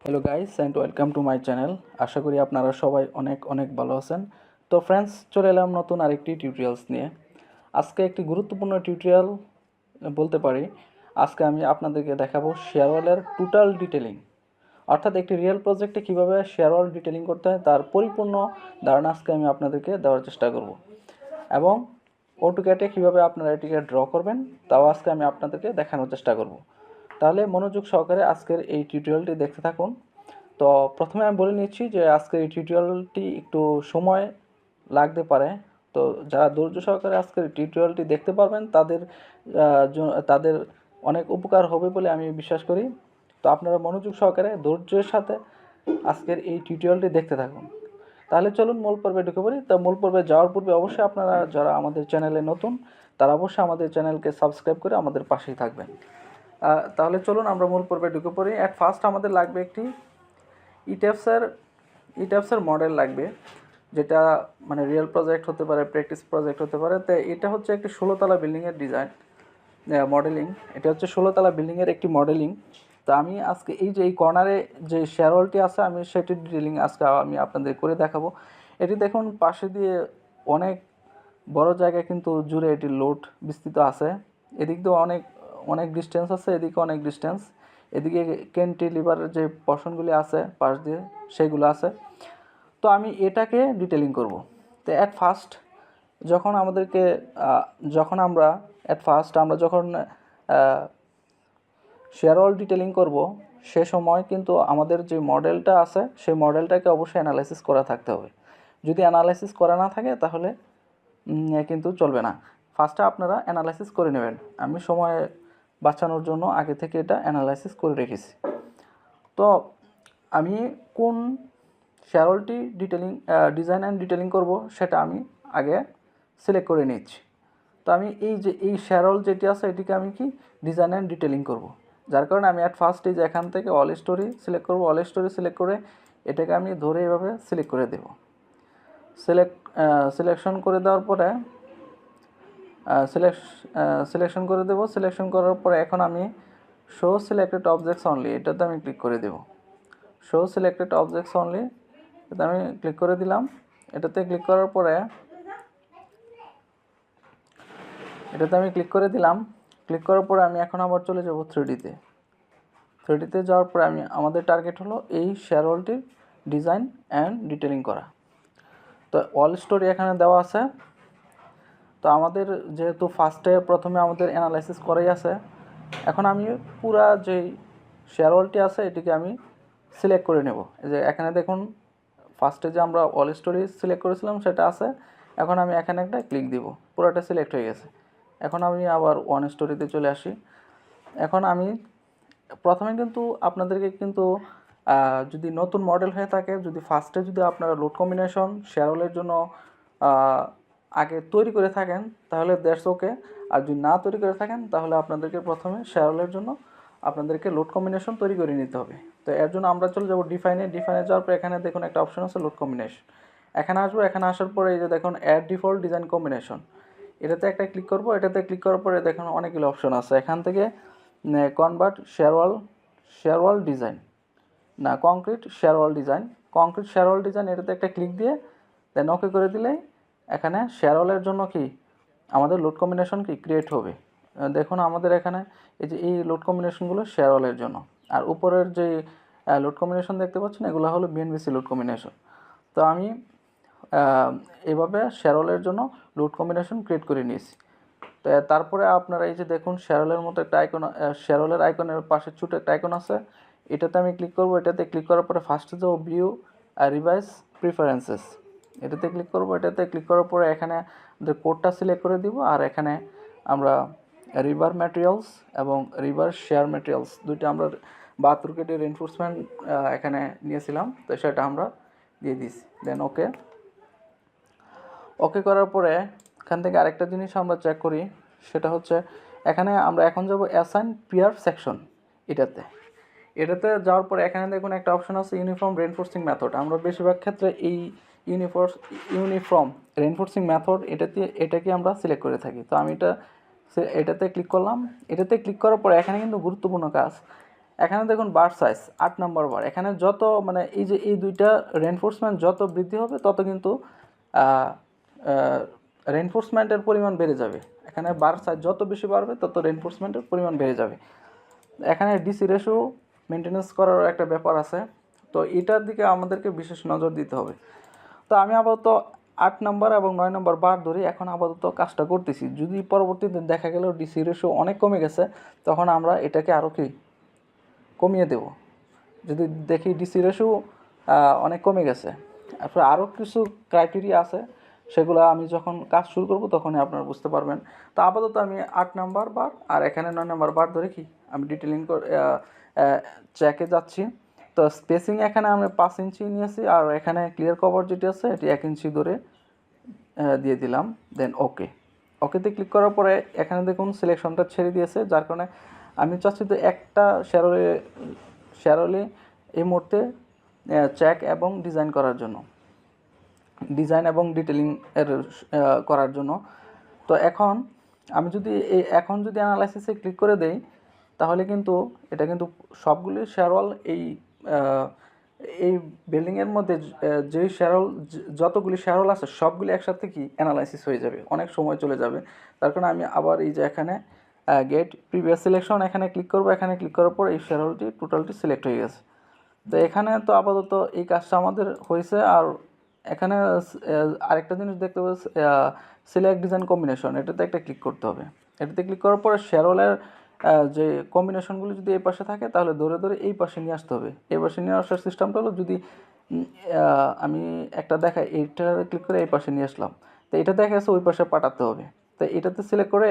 Hello guys and welcome to my channel. আশা করি আপনারা সবাই অনেক অনেক ভালো আছেন। তো ফ্রেন্ডস, চলে এলাম নতুন আরেকটি টিউটোরিয়ালস নিয়ে। আজকে একটি গুরুত্বপূর্ণ টিউটোরিয়াল বলতে পারি। আজকে আমি আপনাদেরকে দেখাবো শেয়ারওয়ালের টোটাল ডিটেলিং, অর্থাৎ একটি রিয়েল প্রজেক্টে কীভাবে শেয়ারওয়াল ডিটেলিং করতে হয় তার পরিপূর্ণ ধারণা আজকে আমি আপনাদেরকে দেওয়ার চেষ্টা করব, এবং অটোক্যাডে কীভাবে আপনারা এটিকে ড্র করবেন তাও আজকে আমি আপনাদেরকে দেখানোর চেষ্টা করব। তাহলে মনোযোগ সহকারে আজকের এই টিউটোরিয়ালটি দেখতে থাকুন। তো প্রথমে আমি বলে নিচ্ছি যে আজকের এই টিউটোরিয়ালটি একটু সময় লাগতে পারে। তো যারা ধৈর্য সহকারে আজকের টিউটোরিয়ালটি দেখতে পারবেন তাদের অনেক উপকার হবে বলে আমি বিশ্বাস করি। তো আপনারা মনোযোগ সহকারে ধৈর্যের সাথে আজকের এই টিউটোরিয়ালটি দেখতে থাকুন। তাহলে চলুন মূল পর্বে ঢুকে পড়ি। তো মূল পর্বে যাওয়ার পূর্বে অবশ্যই আপনারা যারা আমাদের চ্যানেলে নতুন তারা অবশ্যই আমাদের চ্যানেলকে সাবস্ক্রাইব করে আমাদের পাশেই থাকবেন। তাহলে চলুন আমরা মূল পর্বে ঢুকে পড়ি। অ্যাট ফার্স্ট আমাদের লাগবে একটি ইটাপসের মডেল লাগবে, যেটা মানে রিয়েল প্রজেক্ট হতে পারে, প্র্যাকটিস প্রজেক্ট হতে পারে। তো এটা হচ্ছে একটি 16তলা বিল্ডিংয়ের ডিজাইন মডেলিং। এটা হচ্ছে 16তলা বিল্ডিংয়ের একটি মডেলিং। তো আমি আজকে এই কর্নারে যে শেয়ারওয়ালটি আছে আমি সেটির ডিটেলিং আজকে আমি আপনাদের করে দেখাবো। এটি দেখুন পাশে দিয়ে অনেক বড় জায়গায় কিন্তু জুড়ে এটি লোড বিস্তৃত আছে। এদিক দিয়ে অনেক অনেক ডিস্টেন্স আছে, এদিকে অনেক ডিস্টেন্স, এদিকে ক্যান্টিলিভারের যে পর্শনগুলি আছে পাশ দিয়ে সেগুলো আছে। তো আমি এটাকে ডিটেলিং করব। তো অ্যাট ফার্স্ট যখন আমরা শেয়ারওয়াল ডিটেলিং করব, সে সময় কিন্তু আমাদের যে মডেলটা আছে সেই মডেলটাকে অবশ্যই অ্যানালাইসিস করা থাকতে হবে। যদি অ্যানালাইসিস করা না থাকে তাহলে কিন্তু চলবে না। ফার্স্টে আপনারা অ্যানালাইসিস করে নেবেন। আমি সময় বাঁচানোর জন্য আগে থেকে এটা অ্যানালাইসিস করে রেখেছি। তো আমি কোন শেয়ারওয়ালটি ডিজাইন অ্যান্ড ডিটেলিং করব সেটা আমি আগে সিলেক্ট করে নিচ্ছি। তো আমি এই শেয়ারওয়াল যেটি আছে এটিকে আমি ডিজাইন অ্যান্ড ডিটেলিং করব, যার কারণে আমি অ্যাট ফার্স্ট যে এখান থেকে অল স্টোরি সিলেক্ট করব। অল স্টোরি সিলেক্ট করে এটাকে আমি ধরে এভাবে সিলেক্ট করে দেব। সিলেকশন করে দেওয়ার পরে সিলেকশন করে দেব। সিলেকশন করার পরে এখন আমি শো সিলেক্টেড অবজেক্টস অনলি এটাতে আমি ক্লিক করে দেব। শো সিলেক্টেড অবজেক্টস অনলি এটাতে আমি ক্লিক করে দিলাম। এটাতে ক্লিক করার পরে ক্লিক করার পরে আমি এখন আবার চলে যাব 3Dতে। 3Dতে যাওয়ার পরে আমাদের টার্গেট হলো এই শেয়ারওয়ালটির ডিজাইন অ্যান্ড ডিটেলিং করা। তো অল স্টোরি এখানে দেওয়া আছে। তো আমাদের যেহেতু প্রথমে আমাদের অ্যানালাইসিস করাই আছে, এখন আমি পুরা যেই শেয়ারওয়ালটি আছে এটিকে আমি সিলেক্ট করে নেব। এই যে এখানে দেখুন ফার্স্টে যে আমরা অল স্টোরি সিলেক্ট করেছিলাম সেটা আছে। এখন আমি এখানে একটা ক্লিক দিব, পুরোটা সিলেক্ট হয়ে গেছে। এখন আমি আবার ওয়ান স্টোরিতে চলে আসি। এখন আমি প্রথমে কিন্তু আপনাদেরকে যদি নতুন মডেল হয়ে থাকে, যদি ফার্স্টে যদি আপনারা লোড কম্বিনেশন শেয়ারওয়ালের জন্য আগে তৈরি করে থাকেন তাহলে দ্যাটস ওকে। আর যদি না তৈরি করে থাকেন তাহলে আপনাদেরকে প্রথমে শেয়ারওয়ালের জন্য আপনাদেরকে লোড কম্বিনেশন তৈরি করে নিতে হবে। তো এর জন্য আমরা চলে যাব ডিফাইনে যাওয়ার পর এখানে দেখুন একটা অপশন আছে লোড কম্বিনেশন। এখানে আসবো। এখানে আসার পরে এই যে দেখুন অ্যাড ডিফল্ট ডিজাইন কম্বিনেশন, এটাতে একটা ক্লিক করব। এটাতে ক্লিক করার পরে দেখুন অনেকগুলো অপশন আছে। এখান থেকে কনভার্ট শেয়ারওয়াল ডিজাইন না কংক্রিট শেয়ারওয়াল ডিজাইন এটাতে একটা ক্লিক দিয়ে দেন ওকে করে দিলে এখানে শেয়ারওয়ালের জন্য আমাদের লোড কম্বিনেশন ক্রিয়েট হবে। দেখুন আমাদের এখানে এই লোড কম্বিনেশনগুলো শেয়ারওয়ালের জন্য, আর উপরের যে লোড কম্বিনেশন দেখতে পাচ্ছেন এগুলো হলো বিএনবিসি লোড কম্বিনেশন। তো আমি এভাবে শেয়ারওয়ালের জন্য লোড কম্বিনেশন ক্রিয়েট করে নিয়েছি। তো তারপরে আপনারা এই যে দেখুন শেয়ারওয়ালের মতো একটা আইকন, শেয়ারওয়ালের আইকনের পাশে ছোটো একটা আইকন আছে, এটাতে আমি ক্লিক করব। এটাতে ক্লিক করার পরে ফার্স্টে যাবো ভিউ রিভাইজ প্রিফারেন্সেস, এটাতে ক্লিক করব। এটাতে ক্লিক করার পরে এখানে কোডটা সিলেক্ট করে দিব। আর এখানে আমরা রিভার ম্যাটেরিয়ালস এবং রিভার শেয়ার ম্যাটেরিয়ালস দুইটা আমরা 72 কেটের রেনফোর্সমেন্ট এখানে নিয়েছিলাম, তো সেটা আমরা দিয়ে দিছি। দেন ওকে করার পরে এখান থেকে আরেকটা জিনিস আমরা চেক করি, সেটা হচ্ছে এখানে আমরা এখন যাব অ্যাসাইন পিয়ার সেকশন। এটাতে যাওয়ার পরে এখানে দেখুন একটা অপশন আছে ইউনিফর্ম রেনফোর্সিং মেথড। আমরা বেশিরভাগ ক্ষেত্রে এই ইউনিফর্ম রেনফোর্সিং মেথড এটাকে আমরা সিলেক্ট করে থাকি। তো আমি এটাতে ক্লিক করলাম। এটাতে ক্লিক করার পরে এখানে কিন্তু গুরুত্বপূর্ণ কাজ, এখানে দেখুন বার সাইজ 8 নম্বর বার, এখানে যত মানে এই যে এই দুইটা রেনফোর্সমেন্ট যত বৃদ্ধি হবে তত কিন্তু রেনফোর্সমেন্টের পরিমাণ বেড়ে যাবে। এখানে বার সাইজ যত বেশি বাড়বে তত রেনফোর্সমেন্টের পরিমাণ বেড়ে যাবে। এখানে ডিসি রেশিও মেনটেনেন্স করার একটা ব্যাপার আছে, তো এটার দিকে আমাদেরকে বিশেষ নজর দিতে হবে। তো আমি আপাতত 8 নম্বর এবং 9 নম্বর বার ধরে এখন আপাতত কাজটা করতেছি। যদি পরবর্তীতে দেখা গেল ডিসি রেশিও অনেক কমে গেছে, তখন আমরা এটাকে আরও কি কমিয়ে দেব। যদি দেখি ডিসি রেশিও অনেক কমে গেছে, তারপরে আরও কিছু ক্রাইটেরিয়া আছে, সেগুলো আমি যখন কাজ শুরু করব তখনই আপনারা বুঝতে পারবেন। তো আপাতত আমি 8 নাম্বার বার আর এখানে 9 নাম্বার বার ধরে কি আমি ডিটেলিং চেকে যাচ্ছি। তো স্পেসিং এখানে আমি 5 ইঞ্চি নিয়েছি, আর এখানে ক্লিয়ার কভার যেটি আছে এটি 1 ইঞ্চি ধরে দিয়ে দিলাম। দেন ওকেতে ক্লিক করার পরে এখানে দেখুন সিলেকশনটা ছেড়ে দিয়েছে, যার কারণে আমি চাচ্ছি তো একটা শ্যারোলে এই মুহূর্তে চেক এবং ডিজাইন করার জন্য, ডিজাইন এবং ডিটেলিং এর করার জন্য। তো এখন আমি যদি এখন যদি অ্যানালাইসিসে ক্লিক করে দেই, তাহলে কিন্তু এটা কিন্তু সবগুলি শ্যারোল এই বিল্ডিংয়ের মধ্যে যেই শ্যারোল যতগুলি শ্যারোল আছে সবগুলি একসাথে কি অ্যানালাইসিস হয়ে যাবে, অনেক সময় চলে যাবে। তার কারণে আমি আবার এই যে এখানে গেট প্রিভিয়াস সিলেকশন এখানে ক্লিক করব, এখানে ক্লিক করার পর এই শ্যারোলটি টোটালটি সিলেক্ট হয়ে গেছে। তো এখানে তো আপাতত এই কাজটা আমাদের হয়েছে। আর এখানে আরেকটা জিনিস দেখতে পাচ্ছি, সিলেক্ট ডিজাইন কম্বিনেশন, এটাতে একটা ক্লিক করতে হবে। এটাতে ক্লিক করার পরে শ্যারোলের যে কম্বিনেশনগুলো যদি এই পাশে থাকে তাহলে ধরে ধরে এই পাশে নিয়ে আসতে হবে। এই পাশে নিয়ে আসার সিস্টেমটা হলো, যদি আমি একটা দেখাই, এইটা ক্লিক করে এই পাশে নিয়ে আসলাম, তো এটা দেখা যাচ্ছে ওই পাশে পাঠাতে হবে। তো এটাতে সিলেক্ট করে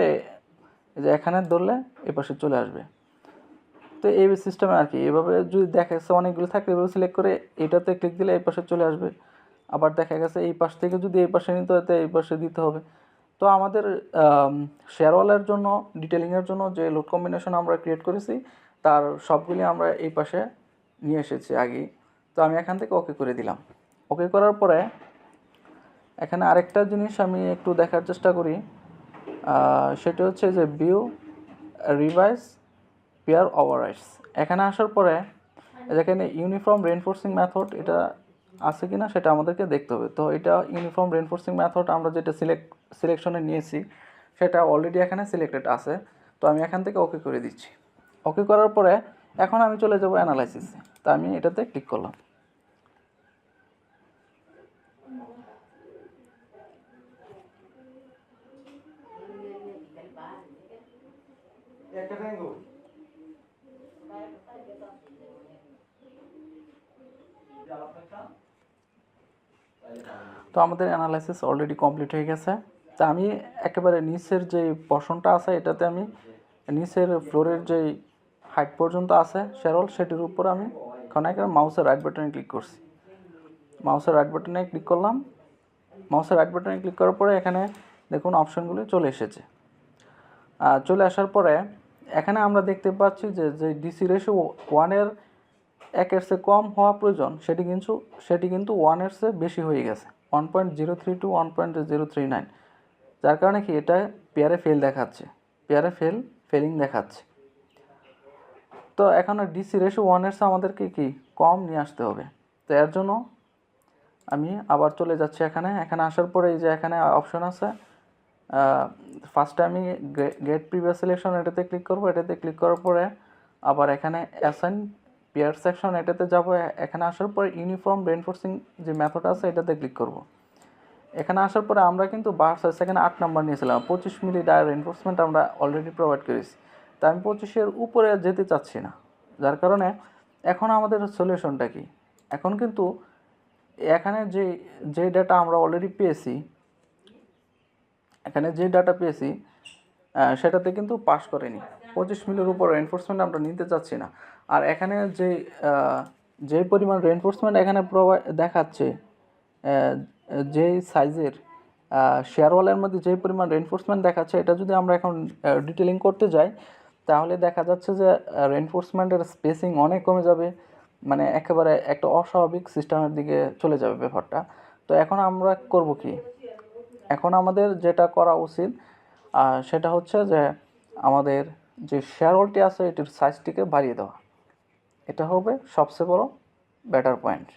যে এখানে ধরলে এই পাশে চলে আসবে। তো এই সিস্টেমে আর কি, এভাবে যদি দেখা যাচ্ছে অনেকগুলো থাকে এভাবে সিলেক্ট করে এটাতে ক্লিক দিলে এই পাশে চলে আসবে। আবার দেখা গেছে এই পাশ থেকে যদি এই পাশে নিতে হয় তো এই পাশে দিতে হবে। তো আমাদের শেয়ারওয়ালের জন্য ডিটেলিংয়ের জন্য যে লোড কম্বিনেশন আমরা ক্রিয়েট করেছি তার সবগুলি আমরা এই পাশে নিয়ে এসেছি আগেই। তো আমি এখান থেকে ওকে করে দিলাম। ওকে করার পরে এখানে আরেকটা জিনিস আমি একটু দেখার চেষ্টা করি, সেটা হচ্ছে যে ভিউ রিভাইজ পেয়ার ওভাররাইডস। এখানে আসার পরে এখানে ইউনিফর্ম রেনফোর্সিং মেথড এটা আছে কিনা সেটা আমাদেরকে দেখতে হবে। তো এটা ইউনিফর্ম রেনফোর্সিং মেথড আমরা যেটা সিলেকশনে নিয়েছি সেটা অলরেডি এখানে সিলেক্টেড আছে। তো আমি এখান থেকে ওকে করে দিচ্ছি। ওকে করার পরে এখন আমি চলে যাব অ্যানালাইসিসে। তো আমি এটাতে ক্লিক করলাম। তো আমাদের অ্যানালাইসিস অলরেডি কমপ্লিট হয়ে গেছে। তা আমি একেবারে নিচের যে পোর্শনটা আছে এটাতে আমি নিচের ফ্লোরের যে হাইট পর্যন্ত আছে শ্যারোল, সেটির উপর আমি এখানে মাউসের রাইট বাটনে ক্লিক করছি। মাউসের রাইট বাটনে ক্লিক করলাম। মাউসের রাইট বাটনে ক্লিক করার পরে এখানে দেখুন অপশানগুলি চলে এসেছে। চলে আসার পরে এখানে আমরা দেখতে পাচ্ছি যে যে ডিসি রেশিও 1-এর 1-এর চেয়ে কম হওয়া প্রয়োজন সেটি কিন্তু 1-এর চেয়ে বেশি হয়ে গেছে, 1.03 to 1.039। যার কারণে কি এটা পেয়ারে ফেল দেখাচ্ছে, ফেলিং দেখাচ্ছে। তো এখন ডিসি রেশিও 1-এর চেয়ে আমাদেরকে কি কম নিয়ে আসতে হবে। তো এর জন্য আমি আবার চলে যাচ্ছি এখানে আসার পরে এই যে এখানে অপশন আছে, ফার্স্টে আমি গেট প্রিভিয়াস সিলেকশন এটাতে ক্লিক করব। এটাতে ক্লিক করার পরে আবার এখানে অ্যাসাইন পেয়ার সেকশন এটাতে যাব। এখানে আসার পরে ইউনিফর্ম রেনফোর্সিং যে মেথড আছে এটাতে ক্লিক করব। এখানে আসার পরে আমরা কিন্তু বার সাইজ এখানে 8 নাম্বার নিয়েছিলাম, 25 মিলি ডায়ার রেনফোর্সমেন্ট আমরা অলরেডি প্রোভাইড করেছি। তা আমি 25-এর উপরে যেতে চাচ্ছি না, যার কারণে এখন আমাদের সলিউশনটা কি, এখন কিন্তু এখানে যে ডাটা আমরা অলরেডি পেয়েছি, এখানে যে ডাটা পেয়েছি সেটাতে কিন্তু পাস করেনি। 25 মিলির উপর রেনফোর্সমেন্ট আমরা নিতে চাচ্ছি না। আর এখানে যে পরিমাণ রেনফোর্সমেন্ট এখানে দেখাচ্ছে, যেই সাইজের শেয়ারওয়ালের মধ্যে যে পরিমাণ রেনফোর্সমেন্ট দেখাচ্ছে, এটা যদি আমরা এখন ডিটেলিং করতে যাই তাহলে দেখা যাচ্ছে যে রেনফোর্সমেন্টের স্পেসিং অনেক কমে যাবে, মানে একেবারে একটা অস্বাভাবিক সিস্টেমের দিকে চলে যাবে ব্যাপারটা। তো এখন আমরা করব কি, এখন আমাদের যেটা করা উচিত সেটা হচ্ছে যে আমাদের যে শেয়ারওয়ালটি আছে এটির সাইজটিকে বাড়িয়ে দেওয়া। এটা হবে সবচেয়ে বড় বেটার পয়েন্ট।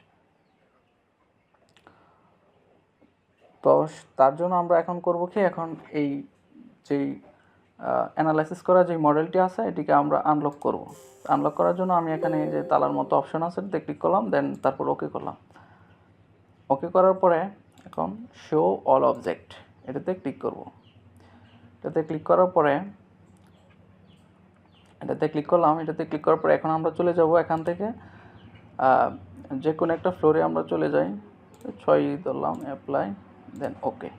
তো তার জন্য আমরা এখন করব কি, এখন এই যেই অ্যানালাইসিস করা যে মডেলটি আছে এটিকে আমরা আনলক করব। আনলক করার জন্য আমি এখানে যে তালার মতো অপশন আছে এটাতে ক্লিক করলাম, দেন তারপর ওকে করলাম। ওকে করার পরে এখন শো অল অবজেক্ট এটাতে ক্লিক করব। এটাতে ক্লিক করার পরে এটাতে ক্লিক করলাম। এটাতে ক্লিক করার পরে এখন আমরা চলে যাব এখান থেকে যে কোনো একটা ফ্লোরে আমরা চলে যাই, 6 ধরলাম, অ্যাপ্লাই, দেন ওকে।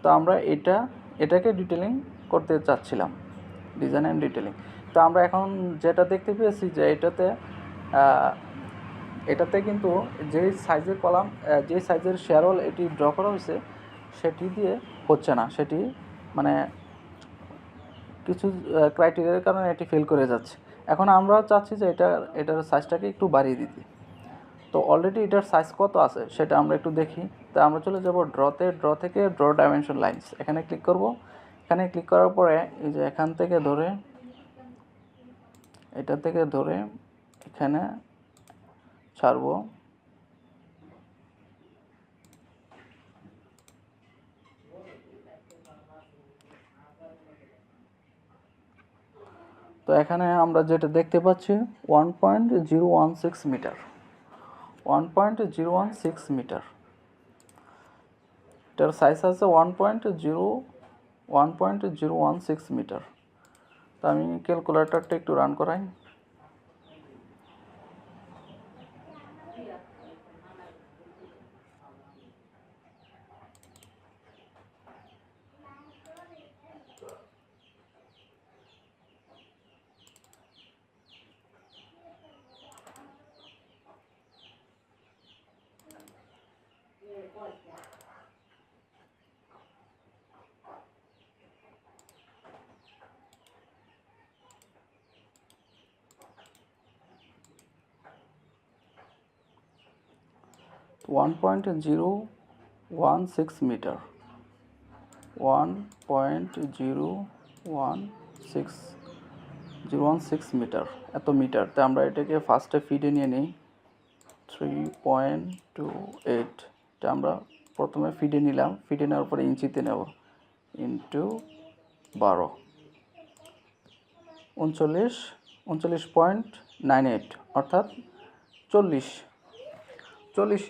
তো আমরা এটাকে ডিটেলিং করতে চাচ্ছিলাম, ডিজাইন অ্যান্ড ডিটেলিং। তো আমরা এখন যেটা দেখতে পেয়েছি যে এটাতে কিন্তু যেই সাইজের কলাম, যেই সাইজের শেয়ারল এটি ড্র করা হয়েছে সেটি দিয়ে হচ্ছে না, সেটি মানে কিছু ক্রাইটেরিয়ার কারণে এটি ফেল করে যাচ্ছে। এখন আমরা চাচ্ছি যে এটার সাইজটাকে একটু বাড়িয়ে দিতে। তো অলরেডি এটার সাইজ কত আছে সেটা আমরা একটু দেখি। তো আমরা চলে যাব ড্রতে, ড্র থেকে ড্র ডাইমেনশন লাইনস এখানে ক্লিক করব। এখানে ক্লিক করার পরে এই যে এখান থেকে ধরে এটা থেকে ধরে এখানে ছাড়ব। তো এখানে আমরা যেটা দেখতে পাচ্ছি 1.016 মিটার, 1.016 মিটার। এটার সাইজ আছে 1.016 মিটার। তো আমি ক্যালকুলেটরটা একটু রান করাই। One point zero one six meter, 1.016 meter, এত মিটার। তো আমরা এটাকে ফার্স্টে ফিডে নিয়ে নিই 3.28। এটা আমরা প্রথমে ফিডে নিলাম, ফিডে নেওয়ার পরে ইঞ্চিতে নেব, ইন্টু 12, 39.98 অর্থাৎ 40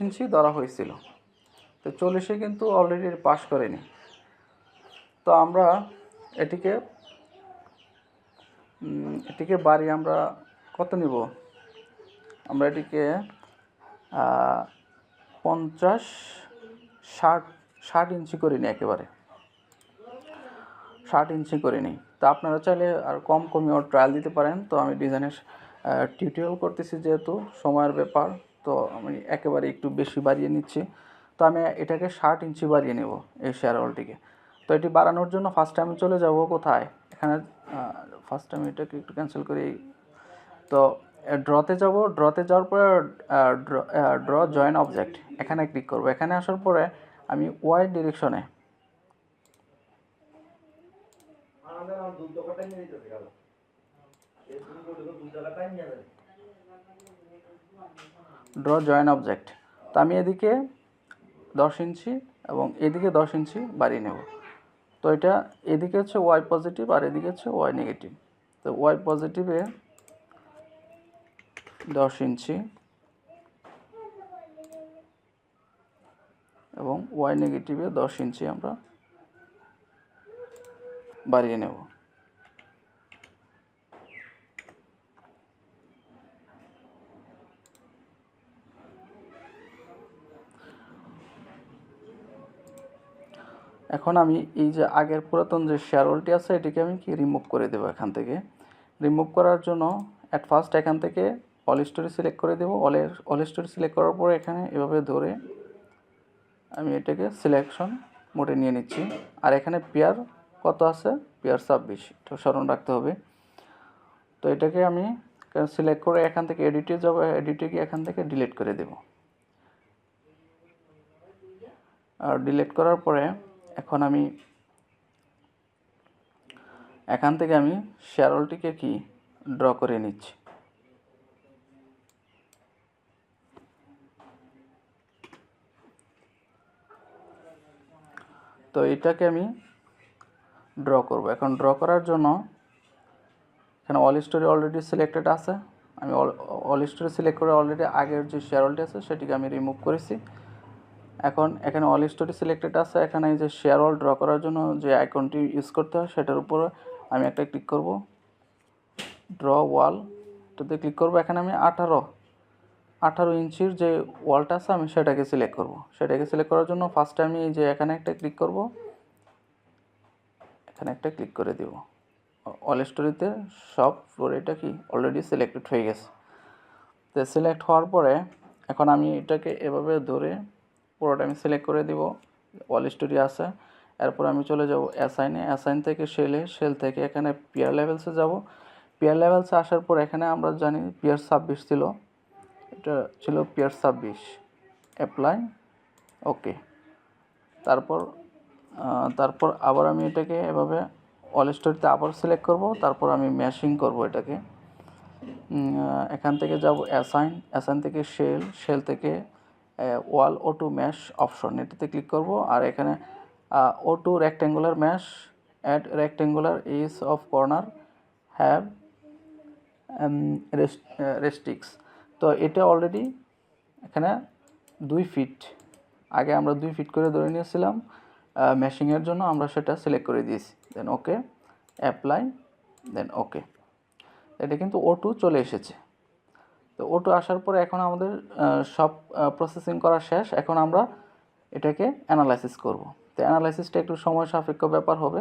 ইঞ্চি ধরা হয়েছিল। তো 40-এ কিন্তু অলরেডি পাস করেনি। তো আমরা এটিকে বাড়িয়ে আমরা কত নিব, আমরা এটিকে 50-60 ইঞ্চি করে নিই, একেবারে 60 ইঞ্চি করে নিই। তো আপনারা চাইলে আর কমিয়েও ট্রায়াল দিতে পারেন। তো আমি ডিজাইনের টিউটোরিয়াল করতেছি যেহেতু সময়ের ব্যাপার, তো আমি একেবারে একটু বেশি বাড়িয়ে নিচ্ছি। তো আমি এটাকে 60 ইঞ্চি বাড়িয়ে নেব এই শেয়ারওয়ালটিকে। তো এটি বাড়ানোর জন্য ফার্স্ট আমি চলে যাব কোথায়, এখানে ফার্স্ট আমি এটাকে একটু ক্যান্সেল করি। তো ড্রতে যাব, ড্রতে যাওয়ার পরে ড্র জয়েন অবজেক্ট এখানে ক্লিক করব। এখানে আসার পরে আমি ওয়াই ডিরেকশনে ড্র জয়েন অবজেক্ট, তো আমি এদিকে 10 ইঞ্চি এবং এদিকে 10 ইঞ্চি বাড়িয়ে নেব। তো এটা এদিকে হচ্ছে ওয়াই পজিটিভ আর এদিকে হচ্ছে ওয়াই নেগেটিভ। তো ওয়াই পজিটিভে 10 ইঞ্চি এবং ওয়াই নেগেটিভে 10 ইঞ্চি আমরা বাড়িয়ে নেব। এখন আমি এই যে আগের পুরাতন যে শেয়ারওয়ালটি আছে এটিকে আমি কি রিমুভ করে দেবো। এখান থেকে রিমুভ করার জন্য অ্যাট ফার্স্ট এখান থেকে অল স্টোরি সিলেক্ট করে দেবো। অল স্টোরি সিলেক্ট করার পরে এখানে এভাবে ধরে আমি এটাকে সিলেকশন মোডে নিয়ে নিচ্ছি। আর এখানে পেয়ার কত আছে, পেয়ার 26, এটা স্মরণ রাখতে হবে। তো এটাকে আমি সিলেক্ট করে এখান থেকে এডিটে যাব, এডিটে গিয়ে এখান থেকে ডিলিট করে দেব। আর ডিলিট করার পরে এখন আমি এখান থেকে আমি শেয়ারওয়ালটিকে কি ড্র করে নিচ্ছি। তো এটাকে আমি ড্র করব। এখন ড্র করার জন্য এখানে অল স্টোরি অলরেডি সিলেক্টেড আছে, আমি অল স্টোরি সিলেক্ট করে অলরেডি আগের যে শেয়ারওয়ালটি আছে সেটিকে আমি রিমুভ করেছি। এখন এখানে অল স্টোরি সিলেক্টেড আছে, এখানে এই যে শেয়ারওয়াল ড্র করার জন্য যে আইকনটি ইউজ করতে হয় সেটার উপরে আমি একটা ক্লিক করব, ড্র ওয়াল এটাতে ক্লিক করব। এখানে আমি 18 ইঞ্চির যে ওয়ালটা আছে আমি সেটাকে সিলেক্ট করব। সেটাকে সিলেক্ট করার জন্য ফার্স্টে আমি এই যে এখানে একটা ক্লিক করব, এখানে একটা ক্লিক করে দেব। অল স্টোরিতে সব ফ্লোর এটা কি অলরেডি সিলেক্টেড হয়ে গেছে। তো সিলেক্ট হওয়ার পরে এখন আমি এটাকে এভাবে ধরে পুরোটা আমি সিলেক্ট করে দিব, অল স্টোরি আছে। এরপর আমি চলে যাব অ্যাসাইন থেকে সেল থেকে এখানে পিয়ার লেভেলসে যাব। পিয়ার লেভেলসে আসার পর এখানে আমরা জানি পিয়ার 26 ছিল, এটা ছিল পিয়ার 26। অ্যাপ্লাই, ওকে। তারপর আবার আমি এটাকে এভাবে অল স্টোরিতে আবার সিলেক্ট করব, তারপর আমি ম্যাশিং করব এটাকে। এখান থেকে যাব অ্যাসাইন থেকে সেল থেকে ওয়াল O2 ম্যাশ অপশন, এটাতে ক্লিক করব। আর এখানে O2 rectangular mesh, add rectangular edge of corner have restricts. তো এটা অলরেডি এখানে 2 ফিট, আগে আমরা 2 ফিট করে ধরে নিয়েছিলাম ম্যাশিংয়ের জন্য, আমরা সেটা সিলেক্ট করে দিয়েছি। দেন ওকে, অ্যাপ্লাই, দেন ওকে। এটা কিন্তু O2 চলে এসেছে। তো O2 আসার পরে এখন আমাদের সব প্রসেসিং করা শেষ। এখন আমরা এটাকে অ্যানালাইসিস করব। তো অ্যানালাইসিসটা একটু সময় সাপেক্ষ ব্যাপার হবে,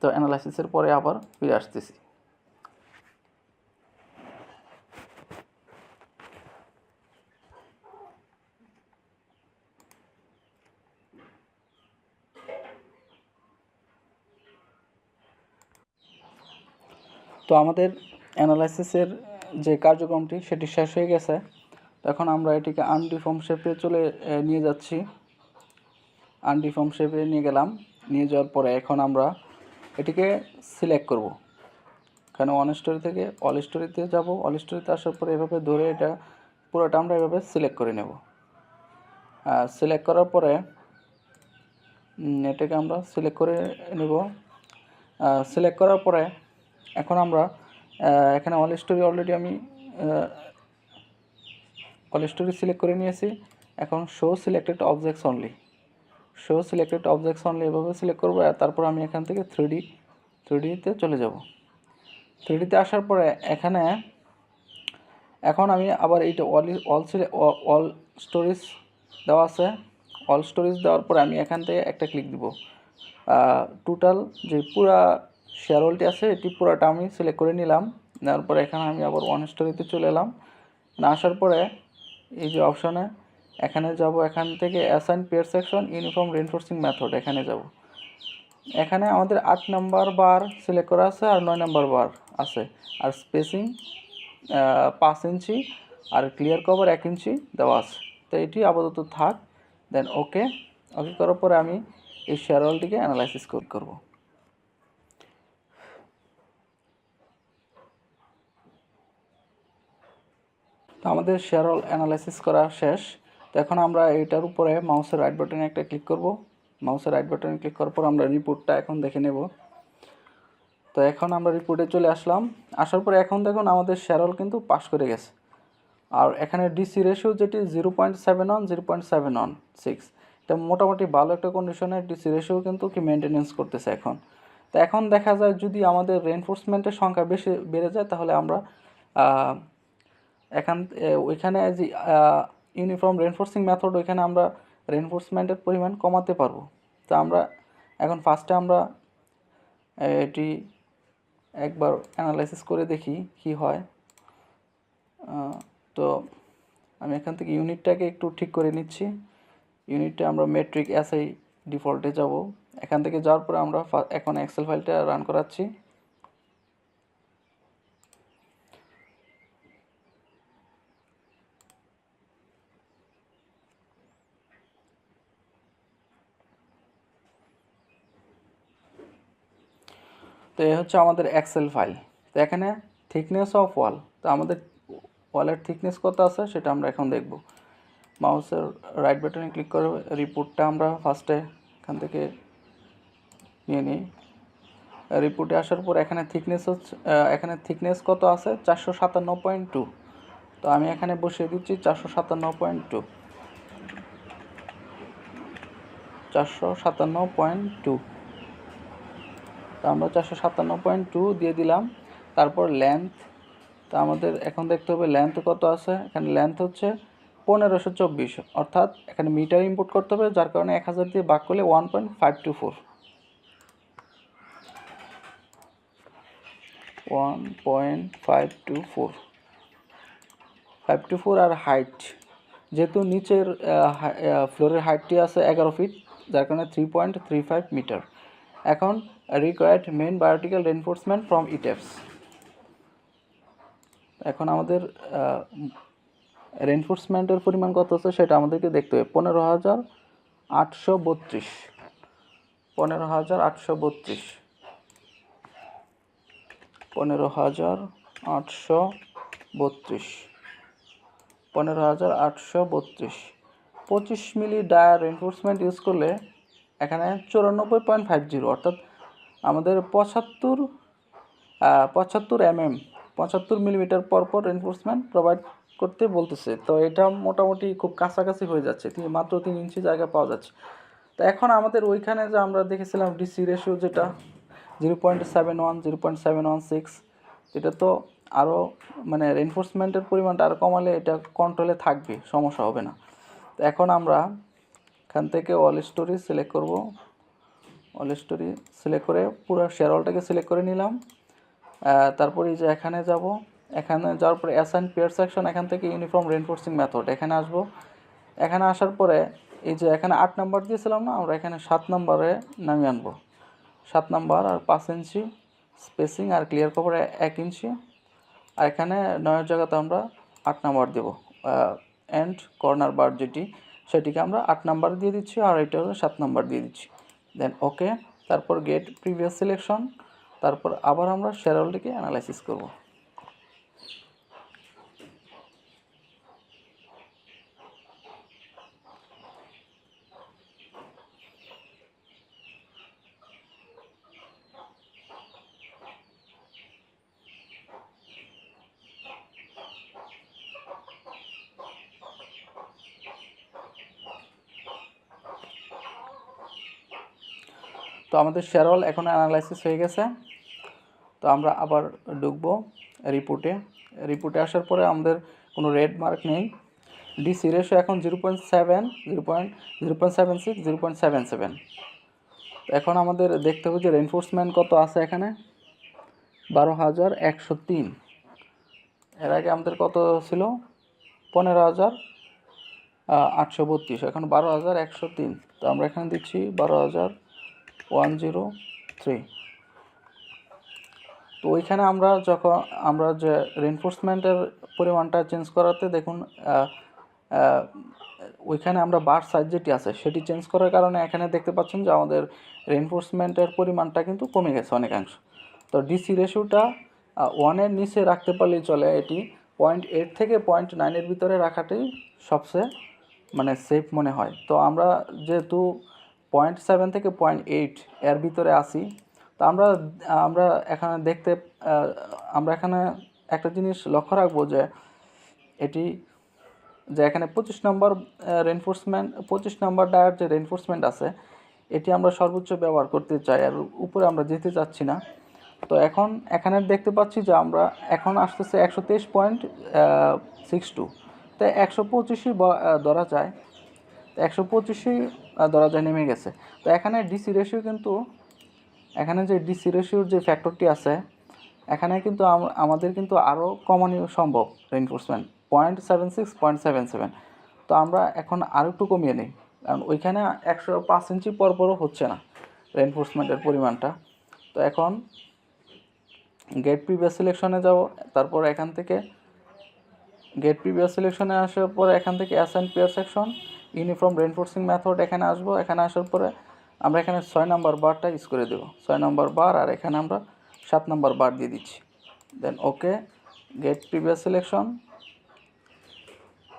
তো অ্যানালাইসিসের পরে আবার ফিরে আসতেছি। তো আমাদের অ্যানালাইসিসের যে কার্যক্রমটি সেটি শেষ হয়ে গেছে। এখন আমরা এটিকে আনডিফর্ম শেপে নিয়ে যাচ্ছি। আনডিফর্ম শেপে নিয়ে গেলাম, নিয়ে যাওয়ার পরে এখন আমরা এটিকে সিলেক্ট করব। এখানে ওয়ান স্টোরি থেকে অল স্টোরিতে যাব। অল স্টোরিতে আসার পরে এভাবে ধরে এটা পুরোটা আমরা এভাবে সিলেক্ট করে নেব। সিলেক্ট করার পরে এটাকে আমরা সিলেক্ট করে নেব। সিলেক্ট করার পরে এখন আমরা এখানে অল স্টোরি অলরেডি আমি অল স্টোরি সিলেক্ট করে নিয়েছি। এখন show selected objects only, show selected objects only এভাবে সিলেক্ট করবো। আর তারপর আমি এখান থেকে 3Dতে চলে যাব। 3Dতে আসার পরে এখানে এখন আমি আবার এইটা অল স্টোরেজ দেওয়া আছে। অল স্টোরেজ দেওয়ার পরে আমি এখান থেকে একটা ক্লিক দিব। টোটাল যে পুরা শেয়ারওয়ালটি আছে এটি পুরাটা আমি সিলেক্ট করে নিলাম। নেওয়ার পরে এখানে আমি আবার ওয়ান স্টোরিতে চলে এলাম। আসার পরে এই যে অপশনে এখানে যাব, এখান থেকে assign pier section uniform reinforcing method এখানে যাব। এখানে আমাদের 8 নাম্বার বার সিলেক্ট করা আছে আর 9 নাম্বার বার আছে, আর স্পেসিং 5 ইঞ্চি আর ক্লিয়ার কভার 1 ইঞ্চি দেওয়া আছে। তো এটি আপাতত থাক। দেন ওকে করার পরে আমি এই শেয়ারওয়ালটিকে অ্যানালাইসিস করব। তো আমাদের শেয়ারওয়াল অ্যানালাইসিস করা শেষ। তো এখন আমরা এটার উপরে মাউসের রাইট বাটনে একটা ক্লিক করব। মাউসের রাইট বাটনে ক্লিক করার পর আমরা রিপোর্টটা এখন দেখে নেব। তো এখন আমরা রিপোর্টে চলে আসলাম। আসার পরে এখন দেখুন আমাদের শেয়ারওয়াল কিন্তু পাস করে গেছে। আর এখানে ডিসি রেশিও যেটি 0.71 এটা মোটামুটি ভালো একটা কন্ডিশনে ডিসি রেশিও কিন্তু কি মেনটেনেন্স করতেছে এখন। তো এখন দেখা যায় যদি আমাদের রেইনফোর্সমেন্টের সংখ্যা বেশি বেড়ে যায় তাহলে আমরা ওইখানে যে ইউনিফর্ম রেইনফোর্সিং মেথড ওইখানে আমরা রেইনফোর্সমেন্টের পরিমাণ কমাতে পারবো। তো আমরা এখন ফার্স্টে আমরা এটি একবার অ্যানালাইসিস করে দেখি কি হয়। তো আমি এখান থেকে ইউনিটটাকে একটু ঠিক করে নিচ্ছি। ইউনিটটা আমরা মেট্রিক এসআই ডিফল্টে যাব। এখান থেকে যাওয়ার পরে আমরা এখন এক্সেল ফাইলটা রান করাচ্ছি। তো এই হচ্ছে আমাদের এক্সেল ফাইল। তো এখানে থিকনেস অফ ওয়াল, তো আমাদের ওয়ালের থিকনেস কত আছে সেটা আমরা এখন দেখব। মাউসের রাইট বাটনে ক্লিক করে রিপোর্টটা আমরা ফার্স্টে এখান থেকে নিয়ে নিই। রিপোর্টে আসার পর এখানে থিকনেস হচ্ছে, এখানে থিকনেস কত আছে 457.2। তো আমি এখানে বসিয়ে দিচ্ছি 457.2, 457.2। তো আমরা 457.2 দিয়ে দিলাম। তারপর লেন্থ, তো আমাদের এখন দেখতে হবে লেন্থ কত আছে। এখানে লেন্থ হচ্ছে 1524, অর্থাৎ এখানে মিটার ইনপুট করতে হবে, যার কারণে 1000 দিয়ে ভাগ করলে 1.524, 1.524। আর হাইট, যেহেতু নিচের ফ্লোরের হাইটটি আছে 11 ফিট, যার কারণে 3.35 মিটার। এখন required main vertical reinforcement from ইটেপস। এখন আমাদের রেনফোর্সমেন্টের পরিমাণ কত আছে সেটা আমাদেরকে দেখতে হবে। 15,832, 15,832, 15,832, 15,832। 25 মিলি ডায়ার রেনফোর্সমেন্ট ইউজ করলে এখানে 94.50, অর্থাৎ আমাদের 75 মিলিমিটার পরপর রেনফোর্সমেন্ট প্রোভাইড করতে বলতেছে। তো এটা মোটামুটি খুব কাছাকাছি হয়ে যাচ্ছে, মাত্র 3 ইঞ্চি জায়গা পাওয়া যাচ্ছে। তো এখন আমাদের ওইখানে যে আমরা দেখেছিলাম ডিসি রেশিও যেটা 0.71, 0.716, এটা তো আরও মানে রেনফোর্সমেন্টের পরিমাণটা আরও কমালে এটা কন্ট্রোলে থাকবে, সমস্যা হবে না। তো এখন আমরা এখান থেকে অল স্টোরি সিলেক্ট করব। অল স্টোরি সিলেক্ট করে পুরো শেয়ারওয়ালটাকে সিলেক্ট করে নিলাম। তারপর এই যে এখানে যাব, এখানে যাওয়ার পরে অ্যাসাইন পেয়ার সেকশন, এখান থেকে ইউনিফর্ম রেনফোর্সিং মেথড এখানে আসব। এখানে আসার পরে এই যে এখানে 8 নাম্বার দিয়েছিলাম না, আমরা এখানে 7 নাম্বারে নামিয়ে আনবো। 7 নাম্বার আর 5 ইঞ্চি স্পেসিং, আর ক্লিয়ার কভার 1 ইঞ্চি। আর এখানে 9 জায়গাতে আমরা 8 নাম্বার দেবো। এন্ড কর্নার বার যেটি, সেটিকে আমরা 8 নাম্বার দিয়ে দিচ্ছি, আর এটা হলো 7 নাম্বার দিয়ে দিচ্ছি। দেন ওকে, তারপর গেট প্রিভিয়াস সিলেকশন, তারপর আবার আমরা শেয়ারওয়ালটিকে অ্যানালাইসিস করব। তো আমাদের শেয়ারওয়াল এখন অ্যানালাইসিস হয়ে গেছে। তো আমরা আবার ঢুকবো রিপোর্টে। রিপোর্টে আসার পরে আমাদের কোনো রেড মার্ক নেই। ডিসি রেশিও এখন 0.7, 0.76, 0.77। তো এখন আমাদের দেখতে হবে যে রেনফোর্সমেন্ট কত আছে এখানে, 12,103। এর আগে আমাদের কত ছিল, 15,832, এখন 12,103। তো আমরা এখানে দিচ্ছি 12,103। তো ওইখানে আমরা যখন আমরা যে রেনফোর্সমেন্টের পরিমাণটা চেঞ্জ করাতে দেখুন, ওইখানে আমরা বার সাইজ যেটি আছে সেটি চেঞ্জ করার কারণে এখানে দেখতে পাচ্ছেন যে আমাদের রেনফোর্সমেন্টের পরিমাণটা কিন্তু কমে গেছে অনেকাংশ। তো ডিসি রেশিওটা 1-এর নিচে রাখতে পারলেই চলে। এটি 0.8 থেকে 0.9-এর ভিতরে রাখাটাই সবচেয়ে মানে সেফ মনে হয়। তো আমরা যেহেতু 0.7 থেকে 0.8 এর ভিতরে আসি, তো আমরা এখানে আমরা এখানে একটা জিনিস লক্ষ্য রাখবো যে এটি যে এখানে 25 নম্বর রেনফোর্সমেন্ট, 25 নম্বর ডায়ার যে রেনফোর্সমেন্ট আছে, এটি আমরা সর্বোচ্চ ব্যবহার করতে চাই, আর উপরে আমরা যেতে চাচ্ছি না। তো এখন এখানে দেখতে পাচ্ছি যে আমরা এখন আসতেছে 123.62, তো 125ই ধরা যায়, তো 125ই ধরা যায়, নেমে গেছে। তো এখানে ডিসি রেশিও কিন্তু, এখানে যে ডিসি রেশিওর যে ফ্যাক্টরটি আছে, এখানে কিন্তু আমাদের কিন্তু আরও কমানো সম্ভব রেনফোর্সমেন্ট, 0.76, 0.77। তো আমরা এখন আরও একটু কমিয়ে নিই, কারণ ওইখানে 105 ইঞ্চি পরপরও হচ্ছে না রেনফোর্সমেন্টের পরিমাণটা। তো এখন গেট প্রিভিয়াস সিলেকশনে যাব, তারপর এখান থেকে গেট প্রিভিয়াস সিলেকশনে আসার পরে এখান থেকে assign pier section, uniform reinforcing method এখানে আসবো। এখানে আসার পরে আমরা এখানে 6 নাম্বার বারটা ইউজ করে দেবো, 6 নাম্বার বার, আর এখানে আমরা 7 নাম্বার বার দিয়ে দিচ্ছি। দেন ওকে, গেট প্রিভিয়াস সিলেকশন,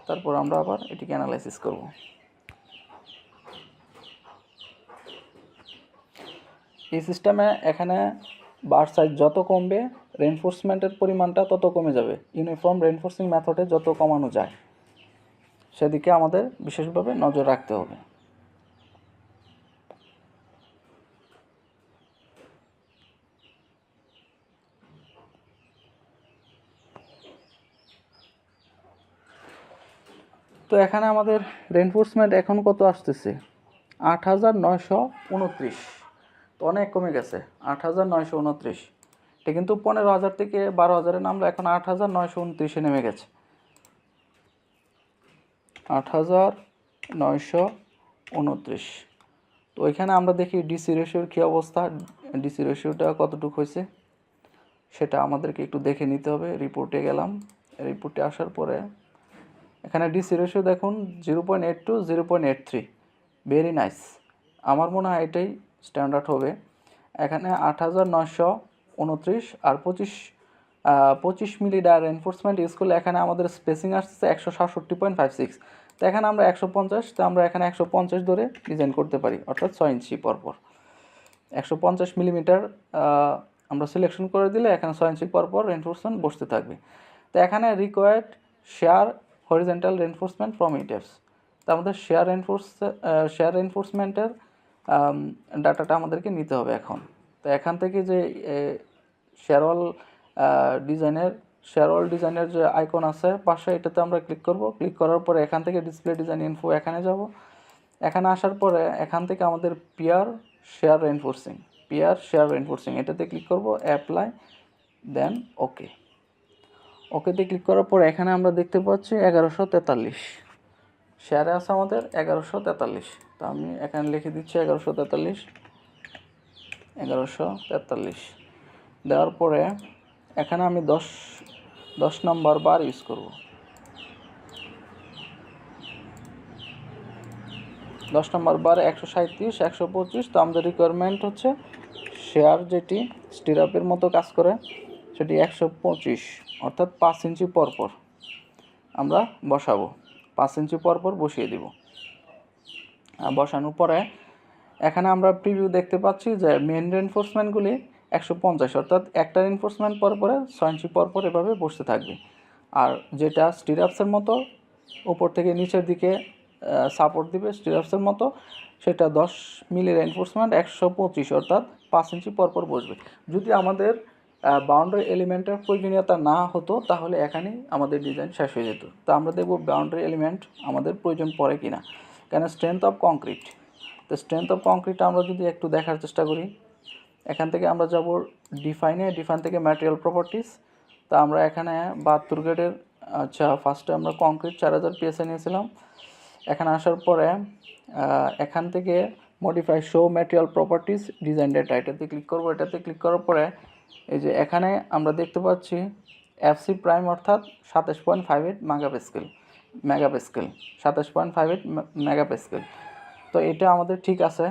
তারপর আমরা আবার এটিকে অ্যানালাইসিস করব। এই সিস্টেমে এখানে বার সাইজ যত কমবে রেনফোর্সমেন্টের পরিমাণটা তত কমে যাবে। ইউনিফর্ম রেনফোর্সিং মেথডে যত কমানো যায় সেদিকে আমাদের বিশেষভাবে নজর রাখতে হবে। তো এখানে আমাদের রেনফোর্সমেন্ট এখন কত আসতেছে 8,929, তো অনেক কমে গেছে 8,929। এটা কিন্তু 15,000 থেকে 12,000-এ নামলো, এখন 8,929-এ নেমে গেছে। 8,929। তো ওইখানে আমরা দেখি ডিসি রেশিওর কী অবস্থা, ডিসি রেশিওটা কতটুকু হয়েছে সেটা আমাদেরকে একটু দেখে নিতে হবে। রিপোর্টে গেলাম, রিপোর্টে আসার পরে এখানে ডিসি রেশিও দেখুন 0.82, 0.83, ভেরি নাইস। আমার মনে হয় এটাই স্ট্যান্ডার্ড হবে। এখানে 8,929 আর 25 মিলি ডায়ার এনফোর্সমেন্ট ইউজ করলে এখানে আমাদের স্পেসিং আসছে 167.56। তো এখানে আমরা 150, তো আমরা এখানে 150 ধরে ডিজাইন করতে পারি, অর্থাৎ 6 ইঞ্চি পরপর 150 মিলিমিটার আমরা সিলেকশন করে দিলে এখানে 6 ইঞ্চি পরপর রেনফোর্সমেন্ট বসতে থাকবে। তো এখানে required share horizontal reinforcement from ইটেপস। তো আমাদের শেয়ার রেনফোর্সমেন্টের ডাটাটা আমাদেরকে নিতে হবে এখন। তো এখান থেকে যে শেয়ারওয়াল ডিজাইনের যে আইকন আছে পাশে, এটাতে আমরা ক্লিক করব। ক্লিক করার পরে এখান থেকে ডিসপ্লে ডিজাইন ইনফো এখানে যাব। এখানে আসার পরে এখান থেকে আমাদের পিয়ার শেয়ার রেনফোর্সিং এটাতে ক্লিক করব, অ্যাপ্লাই, দেন ওকেতে ক্লিক করার পর এখানে আমরা দেখতে পাচ্ছি 1143 শেয়ারে আছে আমাদের 1143। তো আমি এখানে লিখে দিচ্ছি 1143 দেওয়ার পরে এখানে আমি 10 নম্বর বার ইউজ করব। 10 নম্বর বার 137, 125। তো আমাদের রিকোয়ারমেন্ট হচ্ছে শেয়ার যেটি স্টিরাপের মতো কাজ করে সেটি 125, অর্থাৎ 5 ইঞ্চি পরপর আমরা বসাবো, 5 ইঞ্চি পরপর বসিয়ে দিব। বসানোর পরে এখানে আমরা প্রিভিউ দেখতে পাচ্ছি যে মেন রেনফোর্সমেন্টগুলি 150, অর্থাৎ একটা রেনফোর্সমেন্ট পরপরে 6 ইঞ্চি পরপর এভাবে বসতে থাকবে। আর যেটা স্টিরাপসের মতো উপর থেকে নিচের দিকে সাপোর্ট দিবে স্টিরাপসের মতো, সেটা 10 মিলি রেনফোর্সমেন্ট 125, অর্থাৎ 5 ইঞ্চি পরপর বসবে। যদি আমাদের বাউন্ডারি এলিমেন্টের প্রয়োজনীয়তা না হতো তাহলে এখানেই আমাদের ডিজাইন শেষ হয়ে যেত। তো আমরা দেখব বাউন্ডারি এলিমেন্ট আমাদের প্রয়োজন পড়ে কিনা। কেন স্ট্রেংথ অফ কংক্রিট, তো স্ট্রেংথ অফ কংক্রিট আমরা যদি একটু দেখার চেষ্টা করি, এখান থেকে আমরা যাব ডিফাইন থেকে ম্যাটেরিয়াল প্রপার্টিস। তো আমরা এখানে 72 গ্রেডের ফার্স্টে আমরা কংক্রিট 4000 PSI নিয়েছিলাম। এখানে আসার পরে এখান থেকে modify show material properties design data, এটাতে ক্লিক করব। এটাতে ক্লিক করার পরে এই যে এখানে আমরা দেখতে পাচ্ছি FC প্রাইম, অর্থাৎ 27.58 মেগাপাস্কেল 27.58 মেগাপাস্কেল। তো এটা আমাদের ঠিক আছে,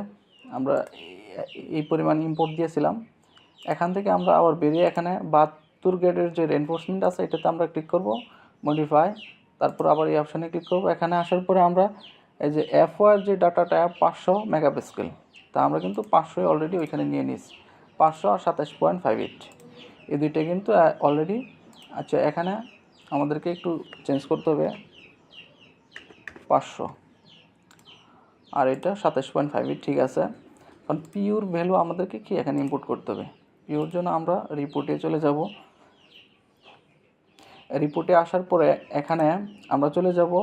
আমরা এই পরিমাণ ইম্পোর্ট দিয়েছিলাম। এখান থেকে আমরা আবার বেরিয়ে এখানে 72 গ্রেডের যে রেনফোর্সমেন্ট আছে এটাতে আমরা ক্লিক করব, মডিফাই, তারপর আবার এই অপশানে ক্লিক করব। এখানে আসার পরে আমরা এই যে FOR যে ডাটাটা 500 মেগাপাস্কেল, তা আমরা কিন্তু 500 অলরেডি ওইখানে নিয়ে নিয়েছি, 500 আর 27.58 এই দুইটা কিন্তু অলরেডি। আচ্ছা, এখানে আমাদেরকে একটু চেঞ্জ করতে হবে, 500 আর এটা 27.58, ঠিক আছে। কারণ পিওর ভ্যালু আমাদেরকে কি এখানে ইম্পোর্ট করতে হবে। পিওর জন্য আমরা রিপোর্টে চলে যাব। রিপোর্টে আসার পরে এখানে আমরা চলে যাব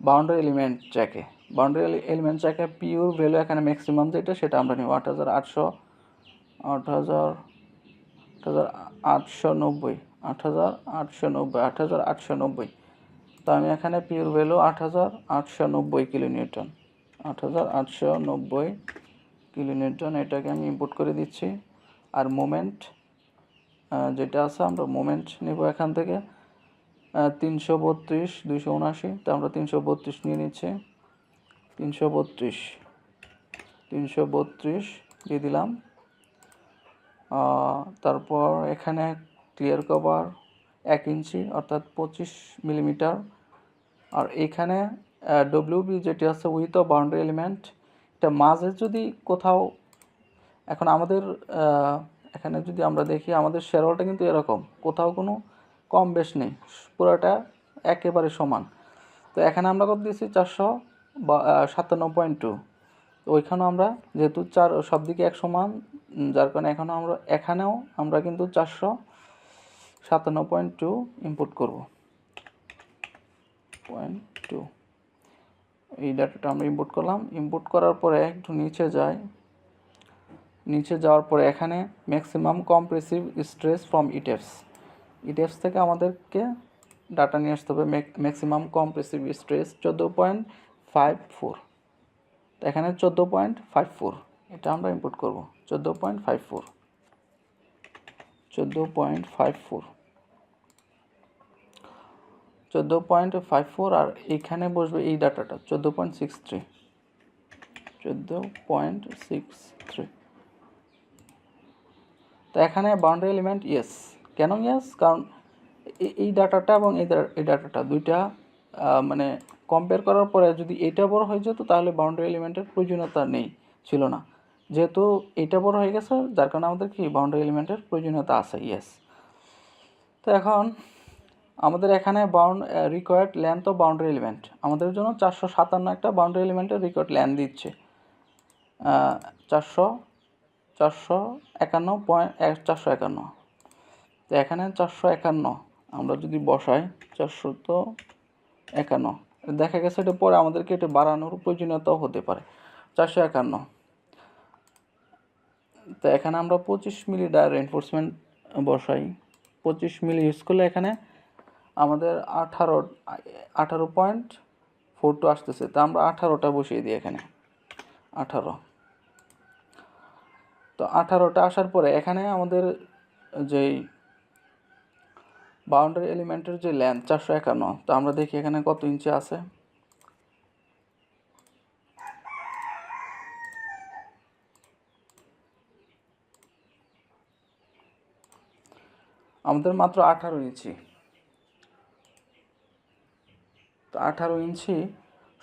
বাউন্ডারি এলিমেন্ট চ্যাকে। বাউন্ডারি এলিমেন্ট চ্যাকে পিওর ভ্যালু এখানে ম্যাক্সিমাম যেটা সেটা আমরা নিব 8,890। তো আমি এখানে পিওর ভ্যালু 8,890 কিলোনিউটন, 8,890 কিলোনিউটন, এটাকে আমি ইম্পোর্ট করে দিচ্ছি। আর মোমেন্ট যেটা আছে আমরা মোমেন্ট নেব এখান থেকে 332, 279। তো আমরা 332 নিয়ে নিচ্ছি, 332 দিয়ে দিলাম। তারপর এখানে ক্লিয়ার কভার 1 ইঞ্চি, অর্থাৎ 25 মিলিমিটার। আর এখানে WB যেটি আছে উইথ বাউন্ডারি এলিমেন্ট, এটা মাঝে যদি কোথাও এখন আমাদের এখানে যদি আমরা দেখি আমাদের শেয়ারওয়ালটা কিন্তু এরকম, কোথাও কোনো কম বেশ নেই, পুরোটা একেবারে সমান। তো এখানে আমরা কত দিয়েছি 457.2, তো ওইখানেও আমরা যেহেতু সব দিকে এক সমান, যার কারণে এখানেও আমরা কিন্তু 457.2 ইনপুট করব। 0.2 এই ডাটাটা আমরা ইনপুট করলাম। ইনপুট করার পরে একটু নিচে যাওয়ার পরে এখানে ম্যাক্সিমাম কম্প্রেসিভ স্ট্রেস ফ্রম ইটেপস থেকে আমাদেরকে ডাটা নিয়ে আসতে হবে। ম্যাক্সিমাম কম্প্রেসিভ স্ট্রেস 14.54, তো এখানে 14.54 এটা আমরা ইনপুট করব। 14.54 আর এইখানে বসবে এই ডাটাটা 14.63। তো এখানে বাউন্ডারি এলিমেন্ট ইয়েস। কেন ইয়েস? কারণ এই ডাটাটা এবং এই ডাটাটা দুইটা মানে কম্পেয়ার করার পরে যদি এটা বড় হয়ে যেত তাহলে বাউন্ডারি এলিমেন্টের প্রয়োজনীয়তা ছিল না। যেহেতু এটা বড় হয়ে গেছে যার কারণে আমাদের কি বাউন্ডারি এলিমেন্টের প্রয়োজনীয়তা আছে, ইয়েস। তো এখন আমাদের এখানে required length of boundary element আমাদের জন্য 457 একটা বাউন্ডারি এলিমেন্টের রিকোয়ার্ড লেন্থ দিচ্ছে 451। তো এখানে 451 আমরা যদি বসাই 451, দেখা গেছে এটা পরে আমাদেরকে এটা বাড়ানোর প্রয়োজনীয়তাও হতে পারে 451। তো এখানে আমরা 25 মিলি ডায়ার রেইনফোর্সমেন্ট বসাই। 25 মিলি ইউজ করলে এখানে আমাদের 18.42 আসতেছে। তো আমরা 18টা বসিয়ে দিই এখানে 18। তো 18টা আসার পরে এখানে আমাদের যেই বাউন্ডারি এলিমেন্টের যে লেন্থ 451, তো আমরা দেখি এখানে কত ইঞ্চি আছে। আমাদের মাত্র 18 ইঞ্চি। তো 18 ইঞ্চি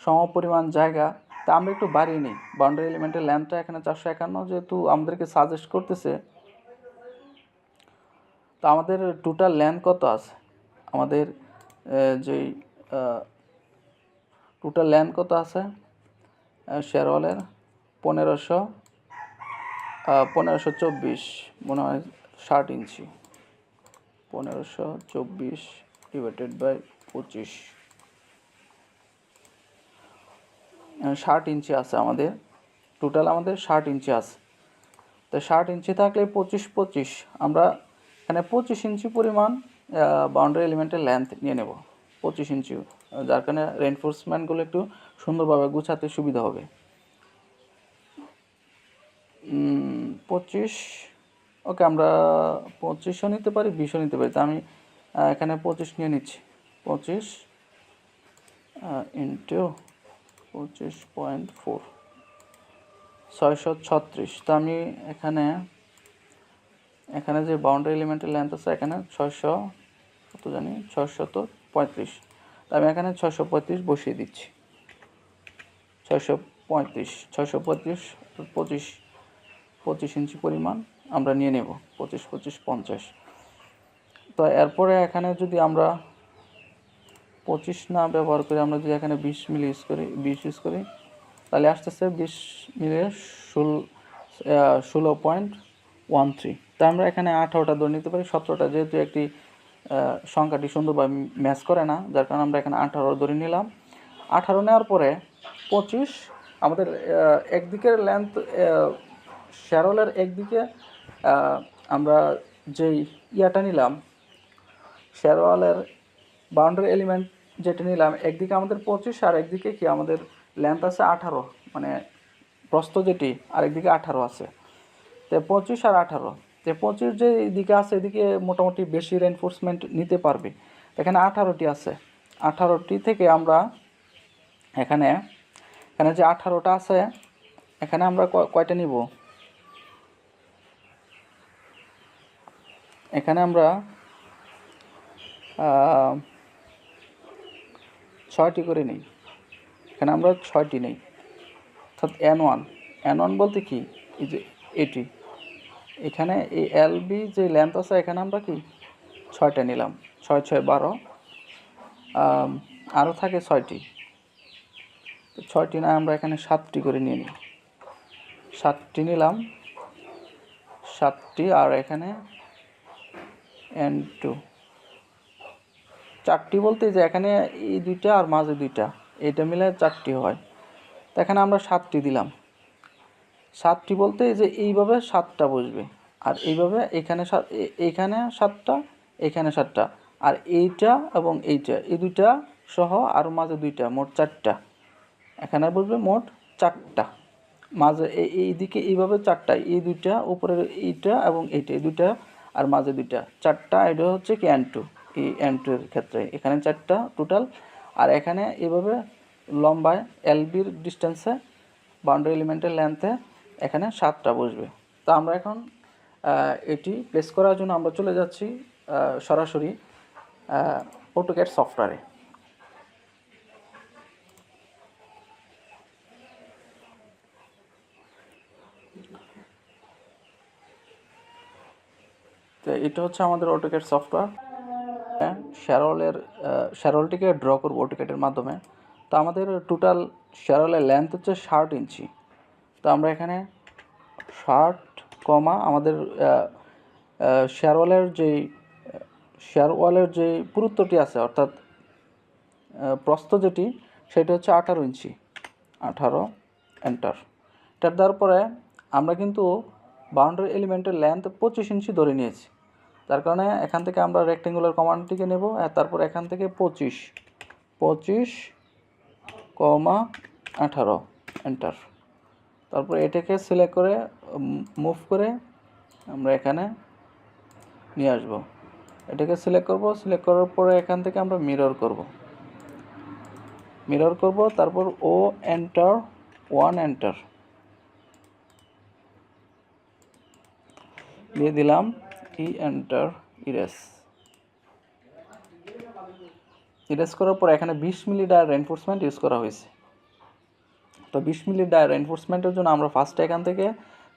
সমপরিমাণ জায়গা। তা আমরা একটু বাড়িয়ে নিই বাউন্ডারি এলিমেন্টের লেন্থটা এখানে 451, যেহেতু আমাদেরকে সাজেস্ট করতেছে। তো আমাদের টোটাল লেন্থ কত আছে, আমাদের যেই টোটাল লেন্থ কত আছে শেয়ারওয়ালের 1524 মনে হয় 60 ইঞ্চি। 1524 ডিভাইডেড বাই 25, 60 ইঞ্চি আছে আমাদের টোটাল, আমাদের 60 ইঞ্চি আছে। তো 60 ইঞ্চি থাকলে 25 আমরা এখানে 25 ইঞ্চি পরিমাণ বাউন্ডারি এলিমেন্টের লেন্থ নিয়ে নেব, 25 ইঞ্চি, যার কারণে রেইনফোর্সমেন্টগুলো একটু সুন্দরভাবে গুছাতে সুবিধা হবে। 25, ওকে, আমরা 25ও নিতে পারি, 20ও নিতে পারি। তা আমি এখানে 25 নিয়ে নিচ্ছি। 25 ইন্টু 25.4 636। তো আমি এখানে যে বাউন্ডারি এলিমেন্টের লেন্থ আছে এখানে 635। তো আমি এখানে 635 বসিয়ে দিচ্ছি। 635 25 ইঞ্চি পরিমাণ আমরা নিয়ে নেব। 25 50। তো এরপরে এখানে যদি আমরা 25 না ব্যবহার করি, আমরা যদি এখানে 20 মিলি ইউজ করি তাহলে আসতেছে 20 মিলি 16.13। তো আমরা এখানে 18টা ধরে নিতে পারি। 17টা যেহেতু একটি সংখ্যাটি সুন্দরভাবে ম্যাচ করে না, যার কারণে আমরা এখানে 18 ধরে নিলাম। 18 নেওয়ার পরে 25 আমাদের একদিকের লেন্থ শেয়ারওয়ালের একদিকে আমরা যেই ইয়াটা নিলাম শেয়ারওয়ালের বাউন্ডারি এলিমেন্ট যেটা নিলাম, একদিকে আমাদের 25 আর একদিকে কি আমাদের লেন্থ আছে 18, মানে প্রস্থ যেটি আরেকদিকে 18 আছে। তো 25 আর 18, তো 25 যে দিকে আছে এদিকে মোটামুটি বেশি রেইনফোর্সমেন্ট নিতে পারবে। এখানে 18টি আছে। 18টি থেকে আমরা এখানে যে 18টা আছে এখানে আমরা কয়টা নিব, এখানে আমরা 6টি করে নিই। এখানে আমরা 6টি নেই, অর্থাৎ N1 বলতে কি, এই যে এটি এখানে এই এলবি যে লেন্থ আছে এখানে আমরা কি 6টা নিলাম, 6 6 12, আরও থাকে 6টি, 6টি না আমরা এখানে 7টি করে নিয়ে নিই, 7টি নিলাম, 7টি, আর এখানে N2 4টি বলতে যে এখানে এই দুইটা আর মাঝে দুইটা, এটা মিলে 4টি হয়। তো এখানে আমরা 7টি দিলাম, 7টি বলতে যে এইভাবে 7টা বসবে, আর এইভাবে এখানে এইখানে 7টা, এখানে 7টা, আর এইটা এবং এইটা, এই দুইটা সহ আর মাঝে দুইটা, মোট 4টা এখানে বসবে, মোট 4টা। মাঝে এইদিকে এইভাবে 4টা, এই দুইটা উপরের এইটা এবং এইটা, এই দুইটা আর মাঝে দুইটা, 4টা। এটা হচ্ছে কি N2, এই N2 এর ক্ষেত্রে এখানে 4টা টোটাল। আর এখানে এইভাবে লম্বায় এলবির ডিস্টেন্সে, বাউন্ডারি এলিমেন্টের লেন্থে এখানে 7টা বসবে। তো আমরা এখন এটি প্লেস করার জন্য আমরা চলে যাচ্ছি সরাসরি অটোক্যাড সফটওয়্যারে। তো এটা হচ্ছে আমাদের অটোক্যাড সফটওয়্যার। শ্যারলটিকে ড্র করব অটোক্যাডের মাধ্যমে। তো আমাদের টোটাল শ্যারলের লেন্থ হচ্ছে 60 ইঞ্চি। তো আমরা এখানে 60, আমাদের শেয়ারওয়ালের যে পুরুত্বটি আছে, অর্থাৎ প্রস্থ যেটি, সেটা হচ্ছে 18 ইঞ্চি, 18, এন্টার। এটার দেওয়ার পরে আমরা কিন্তু বাউন্ডারি এলিমেন্টের লেন্থ 25 ইঞ্চি ধরে নিয়েছি, তার কারণে এখান থেকে আমরা রেক্টেঙ্গুলার কমান্ডটিকে নেব, আর তারপর এখান থেকে 25, 18, এন্টার। তারপর এটাকে সিলেক্ট করে মুভ করে আমরা এখানে নিয়ে আসব। এটাকে সিলেক্ট করব, সিলেক্ট করার পরে এখান থেকে আমরা মিরর করব, তারপর ও এন্টার, 1 এন্টার দিয়ে দিলাম, এন্টার, ইরেজ করার পর এখানে 20 মিলি ডায়ার রেইনফোর্সমেন্ট ইউজ করা হয়েছে। তো 20 মিলি ডায়ার রেইনফোর্সমেন্টের জন্য আমরা ফার্স্টে এখান থেকে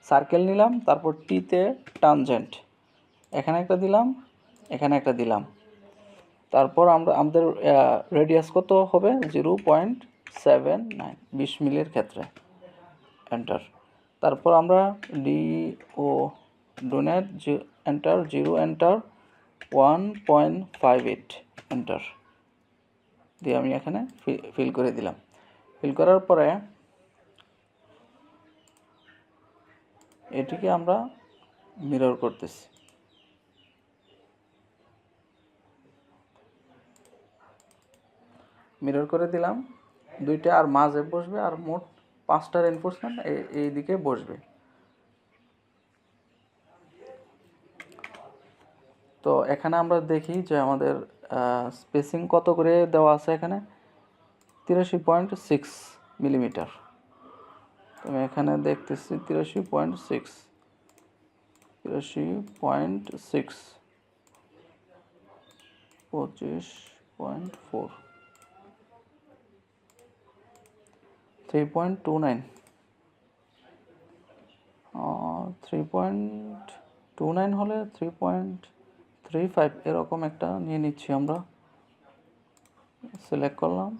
সার্কেল নিলাম, তারপর টিতে টানজেন্ট, এখানে একটা দিলাম, এখানে একটা দিলাম, তারপর আমাদের রেডিয়াস কত হবে, 0.79, 20 মিলির ক্ষেত্রে, এন্টার। তারপর আমরা ডোনেট এন্টার, 0 এন্টার, 1.58 এন্টার দিয়ে আমি এখানে ফিল করে দিলাম। ফিল করার পরে এটিকে আমরা মিরর করতেছি। মিরর করে দিলাম, দুইটা আর মাঝে বসবে, আর মোট 5টা রেইনফোর্সমেন্ট এই দিকে বসবে। তো এখানে আমরা দেখি যে আমাদের স্পেসিং কত করে দেওয়া আছে, এখানে 83.6 মিলিমিটার। তো আমি এখানে দেখতেছি 83.6, 25.4, 3.29, 3.29 হলে 3.35 এরকম একটা নিয়ে নিচ্ছি আমরা। সিলেক্ট করলাম,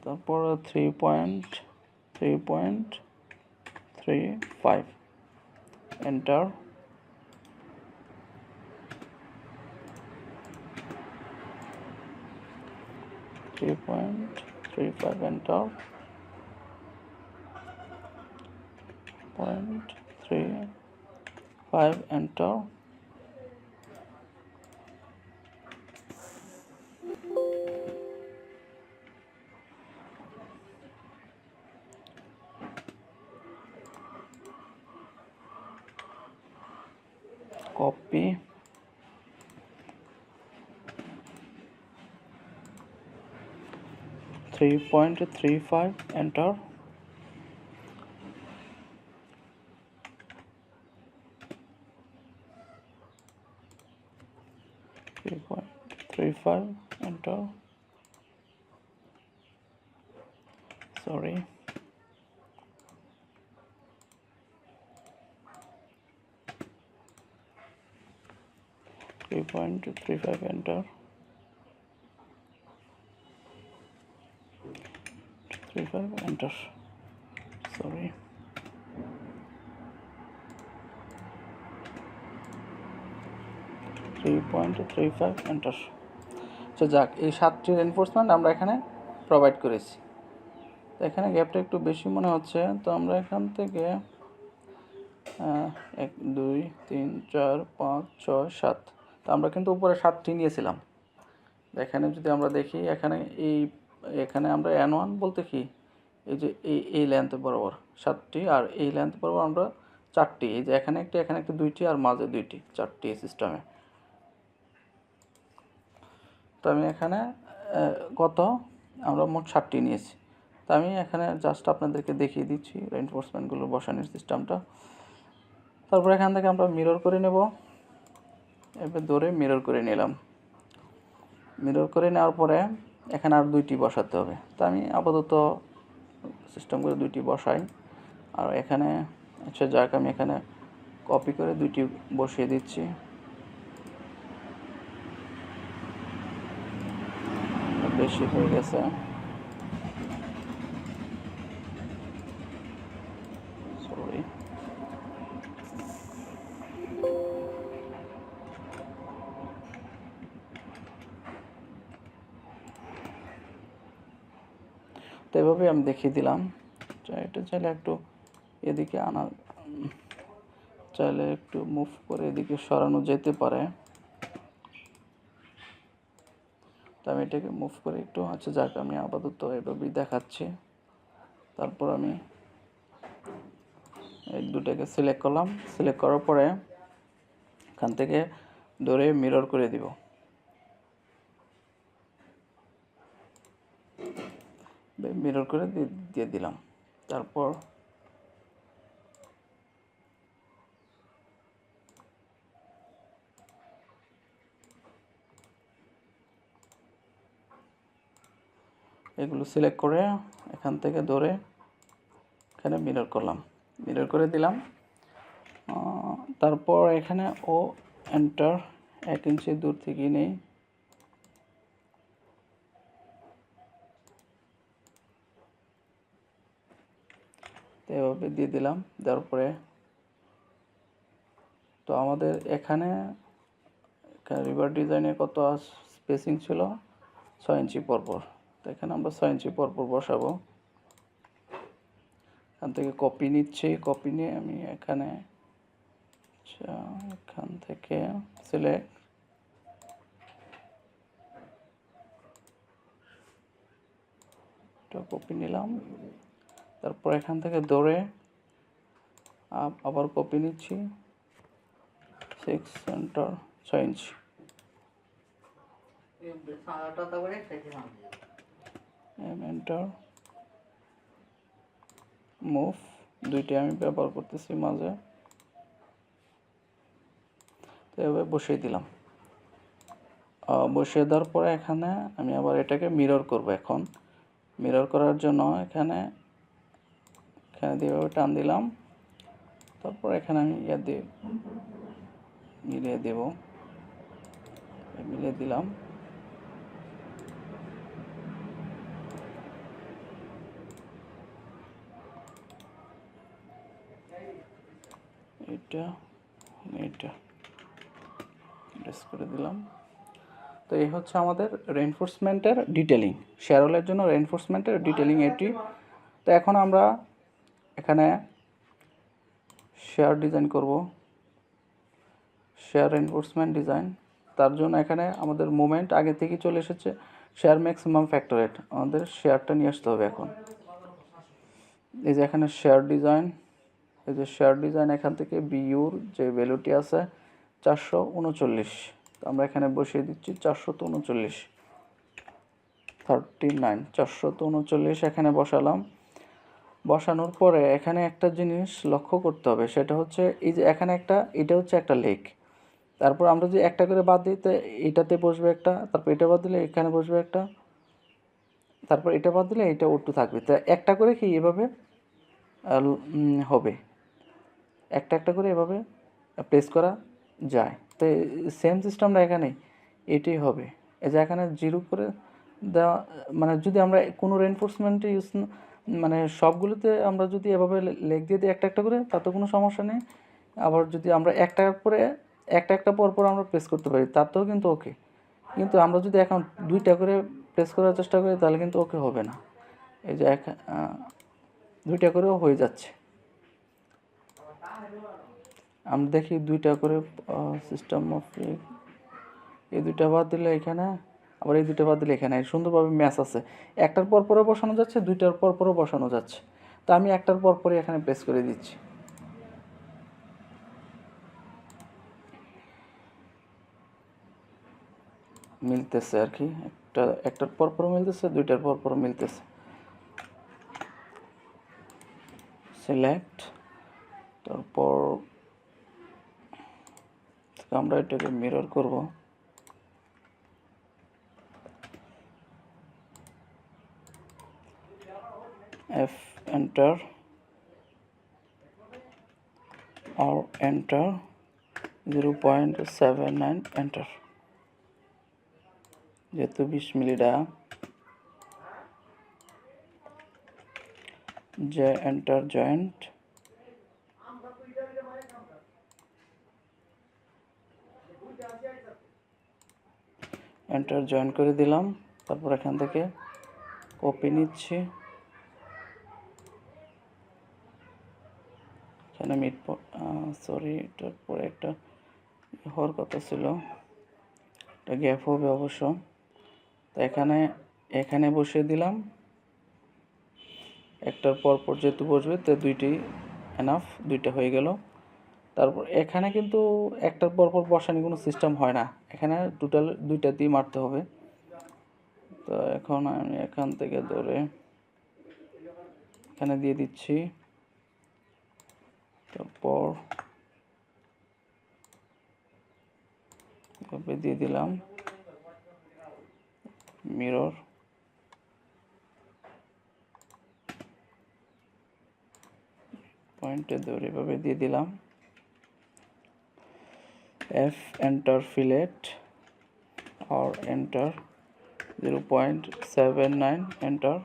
তারপর 3.35 enter. enter, 0.35 enter, copy, 3.35 enter, 3.35 enter, sorry, 3.35 enter, 35 enter, sorry, 3.35 enter। আচ্ছা যাক, এই 7টি রেনফোর্সমেন্ট আমরা এখানে প্রোভাইড করেছি। তো এখানে গ্যাপটা একটু বেশি মনে হচ্ছে, তো আমরা এখান থেকে 1 2 3 4 5 6 7, তো আমরা কিন্তু উপরে 7টি নিয়েছিলাম। এখানে যদি আমরা দেখি, এখানে আমরা N1 বলতে কি, এই যে এই লেন্থ বরাবর 7টি, আর এই লেন্থ বরাবর আমরা 4টি, এই যে এখানে একটি 2টি, আর মাঝে 2টি, 4টি এই সিস্টেমে। তো আমি এখানে আমরা মোট 7টি নিয়েছি। তো আমি এখানে জাস্ট আপনাদেরকে দেখিয়ে দিচ্ছি রেইনফোর্সমেন্টগুলো বসানোর সিস্টেমটা। তারপর এখান থেকে আমরা মিরর করে নেব। এবার ধরে মিরর করে নিলাম। মিরর করে নেওয়ার পরে এখানে আর 2টি বসাতে হবে। তো আমি আপাতত সিস্টেম করে 2টি বসাই। আর এখানে আচ্ছা যাক, আমি এখানে কপি করে 2টি বসিয়ে দিচ্ছি। বেশি হয়ে গেছে, সরি। তো এভাবে আমি দেখিয়ে দিলাম। এটা চাইলে একটু এদিকে চাইলে একটু মুভ করে এদিকে সরানো যেতে পারে। তো আমি এটাকে মুভ করে একটু, আচ্ছা যাক, আমি আপাতত এভাবেই দেখাচ্ছি। তারপর আমি এই দুটাকে সিলেক্ট করলাম। সিলেক্ট করার পরে এখান থেকে ধরে মিরর করে দিব। মিরর করে দিয়ে দিলাম। তারপর এগুলো সিলেক্ট করে এখান থেকে ধরে এখানে মিরর করলাম, মিরর করে দিলাম। তারপর এখানে এন্টার 1 ইঞ্চি দূর থেকে নেই। এভাবে দিয়ে দিলাম। দেওয়ার পরে তো আমাদের এখানে রিভার ডিজাইনে কত স্পেসিং ছিল, 6 ইঞ্চি পরপর। তো এখানে আমরা 6 ইঞ্চি পরপর বসাবো। এখান থেকে কপি নিচ্ছি, কপি নিয়ে আমি এখানে এখান থেকে সিলেক্ট, কপি নিলাম। তারপর এখান থেকে ধরে আবার কপি নিচ্ছি, 6 সেন্টার 6 ইঞ্চি। এন্টার, মুভ, 2টি আমি ব্যবহার করতেছি মাঝে। তো এভাবে বসিয়ে দিলাম। বসিয়ে দেওয়ার পরে এখানে আমি আবার এটাকে মিরর করব। এখন মিরর করার জন্য এখানে দিয়ে টান দিলাম। তারপর এখানে আমি মিলিয়ে দেব, মিলিয়ে দিলাম। এটা করে দিলাম। তো এই হচ্ছে আমাদের রেইনফোর্সমেন্টের ডিটেলিং, শ্যারলের জন্য রেইনফোর্সমেন্টের ডিটেলিং এটি। তো এখন আমরা এখানে শেয়ার ডিজাইন করব, শেয়ার রেইনফোর্সমেন্ট ডিজাইন। তার জন্য এখানে আমাদের মোমেন্ট আগে থেকে চলে এসেছে, শেয়ার ম্যাক্সিমাম ফ্যাক্টরেট, আমাদের শেয়ারটা নিয়ে আসতে হবে এখন। এই যে এখানে শেয়ার ডিজাইন, এই যে শেয়ার ডিজাইন, এখান থেকে বিইউর যে ভ্যালুটি আছে 439, তো আমরা এখানে বসিয়ে দিচ্ছি 439, 439 এখানে বসালাম। বসানোর পরে এখানে একটা জিনিস লক্ষ্য করতে হবে, সেটা হচ্ছে এই যে এখানে এটা হচ্ছে একটা লেক। তারপর আমরা যদি একটা করে বাদ দিই, তো এটাতে বসবে একটা, তারপর এটা বাদ দিলে এখানে বসবে একটা, তারপর এটা বাদ দিলে এটা ওটু থাকবে। তো একটা করে কি এভাবে হবে, একটা করে এভাবে প্লেস করা যায়। তো সেম সিস্টেমটা এখানে এটাই হবে। এই যে এখানে 0 করে দেওয়া, মানে যদি আমরা কোনো রেনফোর্সমেন্টে ইউজ মানে সবগুলোতে আমরা যদি এভাবে লেখ দিয়ে দিই একটা একটা করে, তাতে কোনো সমস্যা নেই। আবার যদি আমরা একটা করে একটা পর পর আমরা প্রেস করতে পারি, তাতেও কিন্তু ওকে। কিন্তু আমরা যদি এখন 2টা করে প্রেস করার চেষ্টা করি, তাহলে কিন্তু ওকে হবে না। এই যে 2টা করেও হয়ে যাচ্ছে। আমরা দেখি 2টা করে সিস্টেম অফ, এই 2টা বাদ দিলে এখানে, আবার এই 2টা বাদ দিলে এখানে সুন্দরভাবে ম্যাচ আছে। একটার পর পরও বসানো যাচ্ছে, 2টার পর পরও বসানো যাচ্ছে। তো আমি একটার পর পরই এখানে প্রেস করে দিচ্ছি। মিলতেছে আর কি, একটার পর পর মিলতেছে, 2টার পর পর মিলতেছে। সিলেক্ট, তারপর আমরা এটাকে মিরর করব। F enter or enter 0.79 enter, যেহেতু 20 মিলিটা যে এন্টার জয়েন্ট এন্টার জয়েন করে দিলাম। তারপর এখান থেকে কপি নিচ্ছি, এখানে মিড সরি, এটার পরে একটা হওয়ার কথা ছিল, এটা গ্যাপ হবে অবশ্য। তো এখানে বসিয়ে দিলাম, একটার পর পর যেহেতু বসবে, তো 2টি এনাফ, 2টা হয়ে গেল। তারপর এখানে কিন্তু একটার পর পর বসানি কোনো সিস্টেম হয় না, এখানে টোটাল 2টাতেই মারতে হবে। তো এখন আমি এখান থেকে ধরে এখানে দিয়ে দিচ্ছি, তারপর এভাবে দিয়ে দিলাম মিরর, পয়েন্টে ধরে এভাবে দিয়ে দিলাম। F enter fillet or enter 0.79 enter,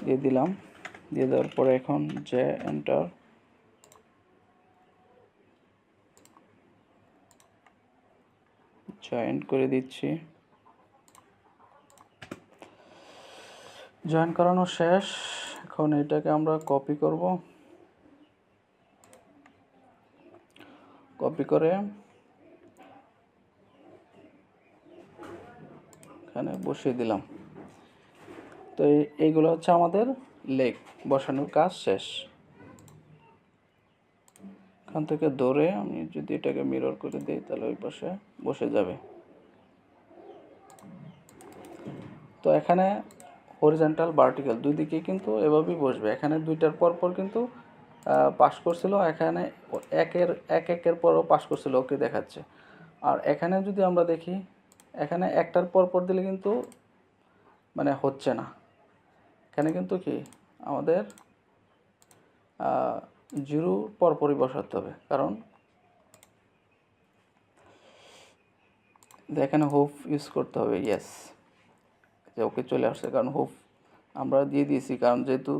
দিয়ে দিলাম। দিয়ে দেওয়ার পরে এখন যে এন্টার, জয়েন্ট করে দিচ্ছি। জয়েন করানো শেষ। এখন এটাকে আমরা কপি করব, কপি করে এখানে বসিয়ে দিলাম। তো এইগুলো হচ্ছে আমাদের লেগ বসানোর কাজ শেষ। এখান থেকে ধরে আমি যদি এটাকে মিরর করে দিই, তাহলে ওই পাশে বসে যাবে। তো এখানে হরিজন্টাল ভার্টিক্যাল দুই দিকেই কিন্তু এভাবেই বসবে। এখানে 2টার পর পর কিন্তু পাস করছিল, এখানে একের পরও পাস করছিল, ওকে দেখাচ্ছে। আর এখানে যদি আমরা দেখি, এখানে একটার পর পর দিলে কিন্তু মানে হচ্ছে না, এখানে কিন্তু কি আমাদের 0 পরপরই বসাতে হবে, কারণ এখানে হুপ ইউজ করতে হবে। ইয়েস, যে ওকে চলে আসছে, কারণ হুপ আমরা দিয়ে দিয়েছি, কারণ যেহেতু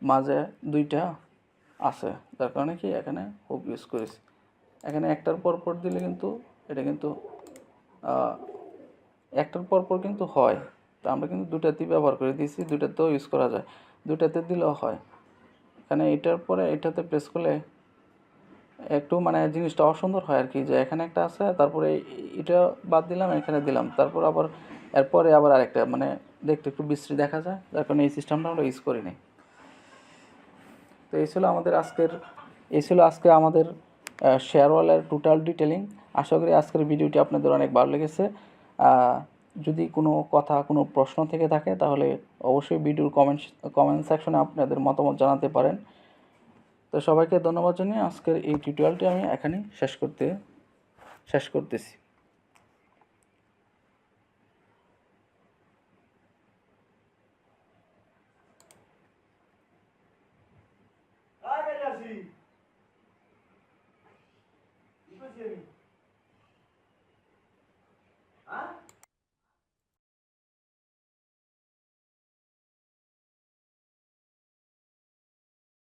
মাঝে 2টা আছে, তার কারণে কি এখানে হুপ ইউজ করেছি। এখানে একটার পর পর দিলে কিন্তু এটা কিন্তু একটার পর পর কিন্তু হয়। তো আমরা কিন্তু 2টাতেই ব্যবহার করে দিয়েছি, 2টাতেও ইউজ করা যায়, 2টাতে দিলেও হয়। এখানে এটার পরে এটাতে প্রেস করলে একটু মানে জিনিসটা অসুন্দর হয় আর কি, যে এখানে একটা আছে, তারপরে এটা বাদ দিলাম, এখানে দিলাম, তারপর আবার এরপরে আবার আরেকটা, মানে দেখতে একটু বিশ্রী দেখা যায়, যার কারণে এই সিস্টেমটা আমরা ইউজ করি নি। তো এই ছিল আজকে আমাদের শেয়ার ওয়ালের টোটাল ডিটেলিং। আশা করি আজকের ভিডিওটি আপনাদের অনেক ভালো লেগেছে। যদি কোনো কথা, কোনো প্রশ্ন থেকে থাকে, তাহলে অবশ্যই ভিডিওর কমেন্ট সেকশনে আপনাদের মতামত জানাতে পারেন। তো সবাইকে ধন্যবাদ জানিয়ে আজকের এই টিউটোরিয়ালটি আমি এখানেই শেষ করতেছি।